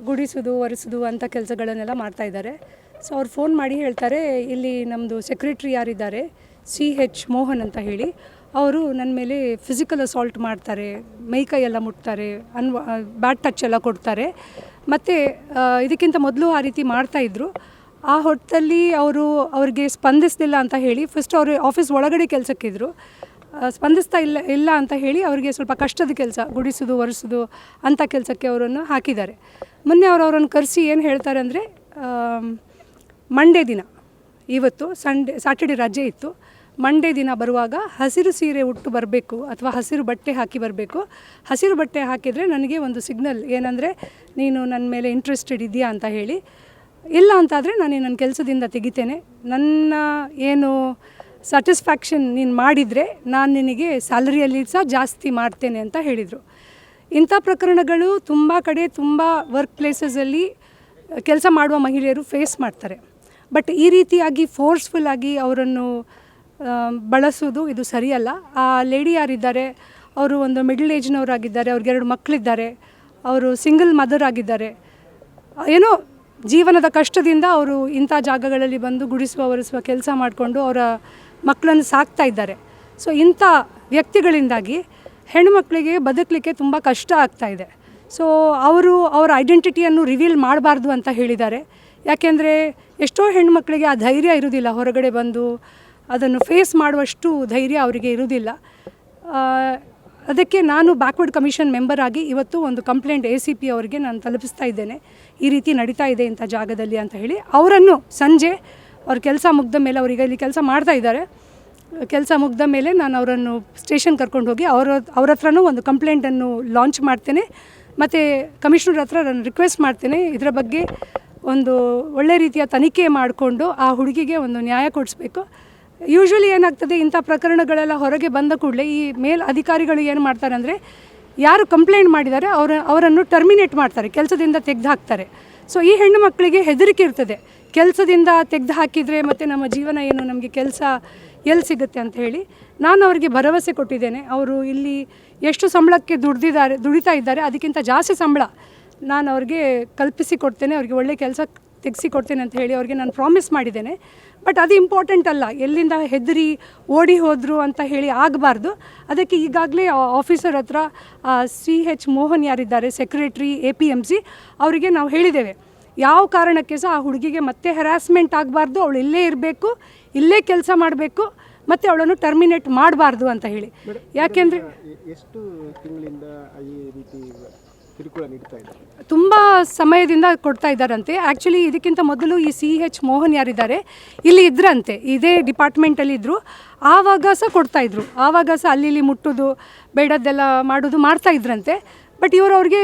ಗುಡಿಸೋದು ಒರೆಸೋದು ಅಂಥ ಕೆಲಸಗಳನ್ನೆಲ್ಲ ಮಾಡ್ತಾಯಿದ್ದಾರೆ. ಸೊ ಅವ್ರು ಫೋನ್ ಮಾಡಿ ಹೇಳ್ತಾರೆ, ಇಲ್ಲಿ ನಮ್ಮದು ಸೆಕ್ರೆಟ್ರಿ ಯಾರಿದ್ದಾರೆ CH ಮೋಹನ್ ಅಂತ ಹೇಳಿ, ಅವರು ನನ್ನ ಮೇಲೆ ಫಿಸಿಕಲ್ ಅಸಾಲ್ಟ್ ಮಾಡ್ತಾರೆ, ಮೈಕೈ ಎಲ್ಲ ಮುಟ್ತಾರೆ, ಬ್ಯಾಡ್ ಟಚ್ ಎಲ್ಲ ಕೊಡ್ತಾರೆ. ಮತ್ತು ಇದಕ್ಕಿಂತ ಮೊದಲು ಆ ರೀತಿ ಮಾಡ್ತಾಯಿದ್ರು. ಆ ಹೊತ್ತಲ್ಲಿ ಅವ್ರಿಗೆ ಸ್ಪಂದಿಸಲಿಲ್ಲ ಅಂತ ಹೇಳಿ ಫಸ್ಟ್ ಅವರು ಆಫೀಸ್ ಒಳಗಡೆ ಕೆಲಸಕ್ಕಿದ್ರು. ಸ್ಪಂದಿಸ್ತಾ ಇಲ್ಲ ಅಂತ ಹೇಳಿ ಅವರಿಗೆ ಸ್ವಲ್ಪ ಕಷ್ಟದ ಕೆಲಸ, ಗುಡಿಸೋದು ಒರೆಸೋದು ಅಂಥ ಕೆಲಸಕ್ಕೆ ಅವರನ್ನು ಹಾಕಿದ್ದಾರೆ. ಮೊನ್ನೆ ಅವರನ್ನು ಕರೆಸಿ ಏನು ಹೇಳ್ತಾರೆ ಅಂದರೆ, ಮಂಡೇ ದಿನ, ಇವತ್ತು ಸ್ಯಾಟರ್ಡೆ ರಜೆ ಇತ್ತು, ಮಂಡೇ ದಿನ ಬರುವಾಗ ಹಸಿರು ಸೀರೆ ಉಟ್ಟು ಬರಬೇಕು ಅಥವಾ ಹಸಿರು ಬಟ್ಟೆ ಹಾಕಿ ಬರಬೇಕು. ಹಸಿರು ಬಟ್ಟೆ ಹಾಕಿದರೆ ನನಗೆ ಒಂದು ಸಿಗ್ನಲ್ ಏನಂದರೆ ನೀನು ನನ್ನ ಮೇಲೆ ಇಂಟ್ರೆಸ್ಟೆಡ್ ಇದೆಯಾ ಅಂತ ಹೇಳಿ. ಇಲ್ಲ ಅಂತಾದರೆ ನಾನು ನನ್ನ ಕೆಲಸದಿಂದ ತೆಗಿತೇನೆ, ನನ್ನ ಏನು ಸ್ಯಾಟಿಸ್ಫ್ಯಾಕ್ಷನ್ ನೀನು ಮಾಡಿದರೆ ನಾನು ನಿನಗೆ ಸ್ಯಾಲರಿಯಲ್ಲಿ ಸಹ ಜಾಸ್ತಿ ಮಾಡ್ತೇನೆ ಅಂತ ಹೇಳಿದರು. ಇಂಥ ಪ್ರಕರಣಗಳು ತುಂಬ ಕಡೆ ತುಂಬ ವರ್ಕ್ ಪ್ಲೇಸಸಲ್ಲಿ ಕೆಲಸ ಮಾಡುವ ಮಹಿಳೆಯರು ಫೇಸ್ ಮಾಡ್ತಾರೆ. ಬಟ್ ಈ ರೀತಿಯಾಗಿ ಫೋರ್ಸ್ಫುಲ್ಲಾಗಿ ಅವರನ್ನು ಬಳಸೋದು ಇದು ಸರಿಯಲ್ಲ. ಆ ಲೇಡಿ ಯಾರಿದ್ದಾರೆ ಅವರು ಒಂದು ಮಿಡಲ್ ಏಜ್ನವರಾಗಿದ್ದಾರೆ, ಅವ್ರಿಗೆ 2 ಮಕ್ಕಳಿದ್ದಾರೆ, ಅವರು ಸಿಂಗಲ್ ಮದರ್ ಆಗಿದ್ದಾರೆ. ಏನೋ ಜೀವನದ ಕಷ್ಟದಿಂದ ಅವರು ಇಂಥ ಜಾಗಗಳಲ್ಲಿ ಬಂದು ಗುಡಿಸುವ ಒರೆಸುವ ಕೆಲಸ ಮಾಡಿಕೊಂಡು ಅವರ ಮಕ್ಕಳನ್ನು ಸಾಕ್ತಾ ಇದ್ದಾರೆ. ಸೊ ಇಂಥ ವ್ಯಕ್ತಿಗಳಿಂದಾಗಿ ಹೆಣ್ಣುಮಕ್ಕಳಿಗೆ ಬದುಕಲಿಕ್ಕೆ ತುಂಬ ಕಷ್ಟ ಆಗ್ತಾಯಿದೆ. ಸೊ ಅವರ ಐಡೆಂಟಿಟಿಯನ್ನು ರಿವೀಲ್ ಮಾಡಬಾರ್ದು ಅಂತ ಹೇಳಿದ್ದಾರೆ. ಯಾಕೆಂದರೆ ಎಷ್ಟೋ ಹೆಣ್ಣುಮಕ್ಕಳಿಗೆ ಆ ಧೈರ್ಯ ಇರೋದಿಲ್ಲ, ಹೊರಗಡೆ ಬಂದು ಅದನ್ನು ಫೇಸ್ ಮಾಡುವಷ್ಟು ಧೈರ್ಯ ಅವರಿಗೆ ಇರುವುದಿಲ್ಲ. ಅದಕ್ಕೆ ನಾನು ಬ್ಯಾಕ್ವರ್ಡ್ ಕಮಿಷನ್ ಮೆಂಬರ್ ಆಗಿ ಇವತ್ತು ಒಂದು ಕಂಪ್ಲೇಂಟ್ ACP ಅವರಿಗೆ ನಾನು ತಲುಪಿಸ್ತಾ ಇದ್ದೇನೆ, ಈ ರೀತಿ ನಡೀತಾ ಇದೆ ಇಂಥ ಜಾಗದಲ್ಲಿ ಅಂತ ಹೇಳಿ. ಅವರನ್ನು ಸಂಜೆ ಅವ್ರ ಕೆಲಸ ಮುಗ್ದ ಮೇಲೆ, ಅವರಿಗೆ ಇಲ್ಲಿ ಕೆಲಸ ಮಾಡ್ತಾ ಇದ್ದಾರೆ, ಕೆಲಸ ಮುಗ್ದ ಮೇಲೆ ನಾನು ಅವರನ್ನು ಸ್ಟೇಷನ್ ಕರ್ಕೊಂಡು ಹೋಗಿ ಅವ್ರ ಹತ್ರನೂ ಒಂದು ಕಂಪ್ಲೇಂಟನ್ನು ಲಾಂಚ್ ಮಾಡ್ತೇನೆ. ಮತ್ತು ಕಮಿಷನರ್ ಹತ್ರ ನಾನು ರಿಕ್ವೆಸ್ಟ್ ಮಾಡ್ತೇನೆ, ಇದರ ಬಗ್ಗೆ ಒಂದು ಒಳ್ಳೆ ರೀತಿಯ ತನಿಖೆ ಮಾಡಿಕೊಂಡು ಆ ಹುಡುಗಿಗೆ ಒಂದು ನ್ಯಾಯ ಕೊಡಿಸ್ಬೇಕು. ಯೂಶ್ವಲಿ ಏನಾಗ್ತದೆ, ಇಂಥ ಪ್ರಕರಣಗಳೆಲ್ಲ ಹೊರಗೆ ಬಂದ ಕೂಡಲೇ ಈ ಅಧಿಕಾರಿಗಳು ಏನು ಮಾಡ್ತಾರೆ ಅಂದರೆ, ಯಾರು ಕಂಪ್ಲೇಂಟ್ ಮಾಡಿದ್ದಾರೆ ಅವರನ್ನು ಟರ್ಮಿನೇಟ್ ಮಾಡ್ತಾರೆ, ಕೆಲಸದಿಂದ ತೆಗೆದು ಹಾಕ್ತಾರೆ. ಸೊ ಈ ಹೆಣ್ಣು ಮಕ್ಕಳಿಗೆ ಹೆದರಿಕೆ ಇರ್ತದೆ, ಕೆಲಸದಿಂದ ತೆಗೆದು ಹಾಕಿದರೆ ಮತ್ತು ನಮ್ಮ ಜೀವನ ಏನು, ನಮಗೆ ಕೆಲಸ ಎಲ್ಲಿ ಸಿಗುತ್ತೆ ಅಂತ ಹೇಳಿ. ನಾನು ಅವರಿಗೆ ಭರವಸೆ ಕೊಟ್ಟಿದ್ದೇನೆ, ಅವರು ಇಲ್ಲಿ ಎಷ್ಟು ಸಂಬಳಕ್ಕೆ ದುಡಿತಾ ಇದ್ದಾರೆ ಅದಕ್ಕಿಂತ ಜಾಸ್ತಿ ಸಂಬಳ ನಾನು ಅವ್ರಿಗೆ ಕಲ್ಪಿಸಿ ಕೊಡ್ತೇನೆ, ಅವ್ರಿಗೆ ಒಳ್ಳೆ ಕೆಲಸ ತೆಗೆಸಿ ಕೊಡ್ತೇನೆ ಅಂತ ಹೇಳಿ ಅವ್ರಿಗೆ ನಾನು ಪ್ರಾಮಿಸ್ ಮಾಡಿದ್ದೇನೆ. ಬಟ್ ಅದು ಇಂಪಾರ್ಟೆಂಟ್ ಅಲ್ಲ, ಎಲ್ಲಿಂದ ಹೆದರಿ ಓಡಿ ಹೋದರು ಅಂತ ಹೇಳಿ ಆಗಬಾರ್ದು. ಅದಕ್ಕೆ ಈಗಾಗಲೇ ಆಫೀಸರ್ ಹತ್ರ CH ಮೋಹನ್ ಯಾರಿದ್ದಾರೆ ಸೆಕ್ರೆಟ್ರಿ APMC ಅವರಿಗೆ ನಾವು ಹೇಳಿದ್ದೇವೆ, ಯಾವ ಕಾರಣಕ್ಕೆ ಸಹ ಆ ಹುಡುಗಿಗೆ ಮತ್ತೆ ಹ್ಯಾರಾಸ್ಮೆಂಟ್ ಆಗಬಾರ್ದು, ಅವಳು ಇಲ್ಲೇ ಇರಬೇಕು, ಇಲ್ಲೇ ಕೆಲಸ ಮಾಡಬೇಕು, ಮತ್ತು ಅವಳನ್ನು ಟರ್ಮಿನೇಟ್ ಮಾಡಬಾರ್ದು ಅಂತ ಹೇಳಿ. ಯಾಕೆಂದರೆ ಎಷ್ಟು ತಿಂಗಳಿಂದ ಈ ರೀತಿ ಕಿರುಕುಳ ನೀಡ್ತಾ ಇದ್ದಾರೆ? ತುಂಬ ಸಮಯದಿಂದ ಕೊಡ್ತಾ ಇದ್ದಾರಂತೆ. ಆ್ಯಕ್ಚುಲಿ ಇದಕ್ಕಿಂತ ಮೊದಲು ಈ CH ಮೋಹನ್ ಯಾರಿದ್ದಾರೆ ಇಲ್ಲಿ ಇದ್ರಂತೆ, ಇದೇ ಡಿಪಾರ್ಟ್ಮೆಂಟಲ್ಲಿ ಇದ್ದರು, ಆವಾಗ ಸಹ ಕೊಡ್ತಾಯಿದ್ರು, ಆವಾಗ ಸಹ ಅಲ್ಲಿ ಮುಟ್ಟೋದು ಬೇಡದ್ದೆಲ್ಲ ಮಾಡೋದು ಮಾಡ್ತಾಯಿದ್ರಂತೆ. ಬಟ್ ಅವ್ರಿಗೆ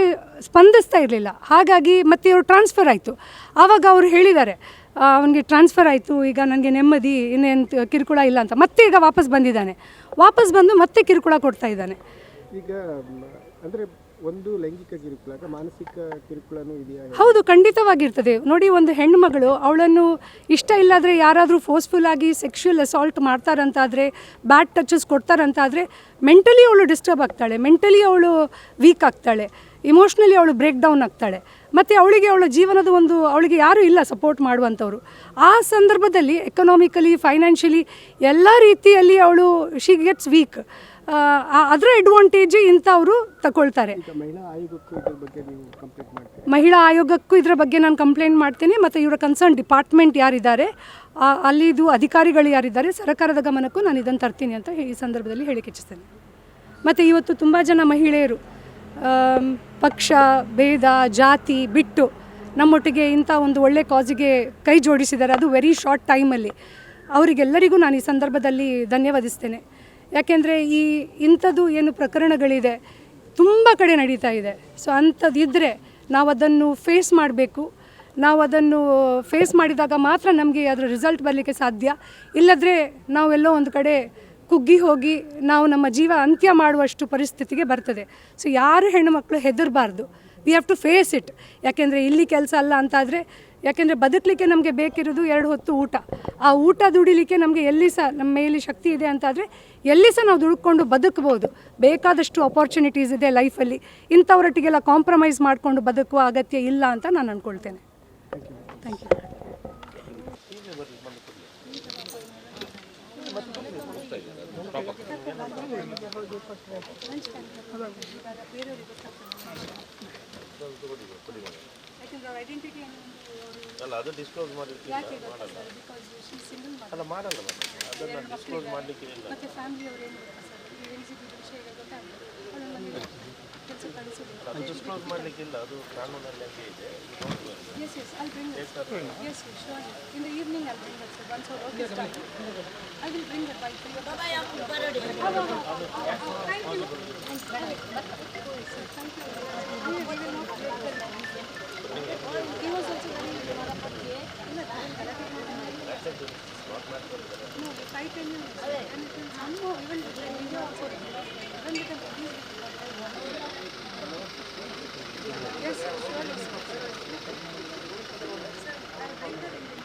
ಸ್ಪಂದಿಸ್ತಾ ಇರಲಿಲ್ಲ, ಹಾಗಾಗಿ ಮತ್ತೆ ಇವರು ಟ್ರಾನ್ಸ್ಫರ್ ಆಯಿತು. ಆವಾಗ ಅವರು ಹೇಳಿದ್ದಾರೆ, ಅವನಿಗೆ ಟ್ರಾನ್ಸ್ಫರ್ ಆಯಿತು, ಈಗ ನನಗೆ ನೆಮ್ಮದಿ, ಇನ್ನೇನು ಕಿರುಕುಳ ಇಲ್ಲ ಅಂತ. ಮತ್ತೆ ಈಗ ವಾಪಸ್ ಬಂದು ಮತ್ತೆ ಕಿರುಕುಳ ಕೊಡ್ತಾ ಇದ್ದಾನೆ. ಈಗ ಅಂದರೆ ಒಂದು ಲೈಂಗಿಕ ಕಿರುಕುಳ, ಮಾನಸಿಕ ಕಿರುಕುಳನೂ ಇದೆಯಾ? ಹೌದು, ಖಂಡಿತವಾಗಿರ್ತದೆ. ನೋಡಿ, ಒಂದು ಹೆಣ್ಣು ಮಗಳು ಅವಳನ್ನು ಇಷ್ಟ ಇಲ್ಲಾದರೆ ಯಾರಾದರೂ ಫೋರ್ಸ್ಫುಲ್ಲಾಗಿ ಸೆಕ್ಷುವಲ್ ಅಸಾಲ್ಟ್ ಮಾಡ್ತಾರಂತಾದರೆ, ಬ್ಯಾಡ್ ಟಚಸ್ ಕೊಡ್ತಾರಂತಾದರೆ ಮೆಂಟಲಿ ಅವಳು ಡಿಸ್ಟರ್ಬ್ ಆಗ್ತಾಳೆ, ಮೆಂಟಲಿ ಅವಳು ವೀಕ್ ಆಗ್ತಾಳೆ, ಇಮೋಷ್ನಲಿ ಅವಳು ಬ್ರೇಕ್ ಡೌನ್ ಆಗ್ತಾಳೆ. ಮತ್ತು ಅವಳ ಜೀವನದ ಅವಳಿಗೆ ಯಾರೂ ಇಲ್ಲ ಸಪೋರ್ಟ್ ಮಾಡುವಂಥವ್ರು. ಆ ಸಂದರ್ಭದಲ್ಲಿ ಎಕನಾಮಿಕಲಿ, ಫೈನಾನ್ಷಿಯಲಿ ಎಲ್ಲ ರೀತಿಯಲ್ಲಿ ಅವಳು ಶಿ ಗೆಟ್ಸ್ ವೀಕ್. ಅದರ ಅಡ್ವಾಂಟೇಜ್ ಇಂಥವರು ತಗೊಳ್ತಾರೆ. ಮಹಿಳಾ ಆಯೋಗಕ್ಕೂ ಇದರ ಬಗ್ಗೆ ನಾನು ಕಂಪ್ಲೇಂಟ್ ಮಾಡ್ತೇನೆ. ಮತ್ತು ಇವರ ಕನ್ಸರ್ನ್ ಡಿಪಾರ್ಟ್ಮೆಂಟ್ ಯಾರಿದ್ದಾರೆ, ಅಲ್ಲಿದು ಅಧಿಕಾರಿಗಳು ಯಾರಿದ್ದಾರೆ, ಸರ್ಕಾರದ ಗಮನಕ್ಕೂ ನಾನು ಇದನ್ನು ತರ್ತೀನಿ ಅಂತ ಈ ಸಂದರ್ಭದಲ್ಲಿ ಹೇಳಿಕೆ ಇಚ್ಛಿಸ್ತೇನೆ. ಮತ್ತು ಇವತ್ತು ತುಂಬ ಜನ ಮಹಿಳೆಯರು ಪಕ್ಷ ಭೇದ ಜಾತಿ ಬಿಟ್ಟು ನಮ್ಮೊಟ್ಟಿಗೆ ಇಂಥ ಒಂದು ಒಳ್ಳೆ ಕಾಸಿಗೆ ಕೈ ಜೋಡಿಸಿದ್ದಾರೆ, ಅದು ವೆರಿ ಶಾರ್ಟ್ ಟೈಮಲ್ಲಿ. ಅವರಿಗೆಲ್ಲರಿಗೂ ನಾನು ಈ ಸಂದರ್ಭದಲ್ಲಿ ಧನ್ಯವಾದಿಸ್ತೇನೆ. ಯಾಕೆಂದರೆ ಇಂಥದ್ದು ಏನು ಪ್ರಕರಣಗಳಿದೆ ತುಂಬ ಕಡೆ ನಡೀತಾ ಇದೆ. ಸೊ ಅಂಥದ್ದಿದ್ದರೆ ನಾವು ಅದನ್ನು ಫೇಸ್ ಮಾಡಬೇಕು. ನಾವು ಅದನ್ನು ಫೇಸ್ ಮಾಡಿದಾಗ ಮಾತ್ರ ನಮಗೆ ಅದರ ರಿಸಲ್ಟ್ ಬರಲಿಕ್ಕೆ ಸಾಧ್ಯ. ಇಲ್ಲದ್ರೆ ನಾವೆಲ್ಲೋ ಒಂದು ಕಡೆ ಕುಗ್ಗಿ ಹೋಗಿ ನಾವು ನಮ್ಮ ಜೀವ ಅಂತ್ಯ ಮಾಡುವಷ್ಟು ಪರಿಸ್ಥಿತಿಗೆ ಬರ್ತದೆ. ಸೊ ಯಾರು ಹೆಣ್ಣುಮಕ್ಕಳು ಹೆದರಬಾರ್ದು, we have to face it. ಯಾಕೆಂದರೆ ಇಲ್ಲಿ ಕೆಲಸ ಅಲ್ಲ ಅಂತಾದರೆ, ಯಾಕೆಂದರೆ ಬದುಕಲಿಕ್ಕೆ ನಮಗೆ ಬೇಕಿರೋದು 2 ಹೊತ್ತು ಊಟ. ಆ ಊಟ ದುಡಿಲಿಕ್ಕೆ ನಮಗೆ ಎಲ್ಲಿ ಸಹ ನಮ್ಮ ಮೇಲೆ ಶಕ್ತಿ ಇದೆ ಅಂತಾದರೆ ಎಲ್ಲಿ ಸಹ ನಾವು ದುಡ್ಕೊಂಡು ಬದುಕ್ಬೋದು. ಬೇಕಾದಷ್ಟು ಅಪಾರ್ಚುನಿಟೀಸ್ ಇದೆ ಲೈಫಲ್ಲಿ. ಇಂಥವರೊಟ್ಟಿಗೆಲ್ಲ ಕಾಂಪ್ರಮೈಸ್ ಮಾಡಿಕೊಂಡು ಬದುಕುವ ಅಗತ್ಯ ಇಲ್ಲ ಅಂತ ನಾನು ಅಂದ್ಕೊಳ್ತೇನೆ. Thank you. ಅಲ್ಲ ಅದು ಡಿಸ್ಕ್ಲೋಸ್ ಮಾಡಲಿಕ್ಕೆ ಅಲ್ಲ ಮಾಡಲ್ಲ ಅದನ್ನು ಡಿಸ್ಕ್ಲೋಸ್ ಮಾಡಲಿಕ್ಕೆ ಇಲ್ಲ. ಅದು ಡಿಸ್ಕ್ಲೋಸ್ ಮಾಡಲಿಕ್ಕಿಲ್ಲ, ಅದು ಕಾನೂನಲ್ಲಿ ಹಂಗೆ ಇದೆ. Yes, I'll bring it. Yes, surely. In the evening, I'll bring it. Once our work is done, I will bring it by 3 o'clock. Thank you. Thank you. We will not break the law. He was also very no, the fight and it will somehow even in India also. Then we can produce it. Yes, surely. Sir, I'll bring that in.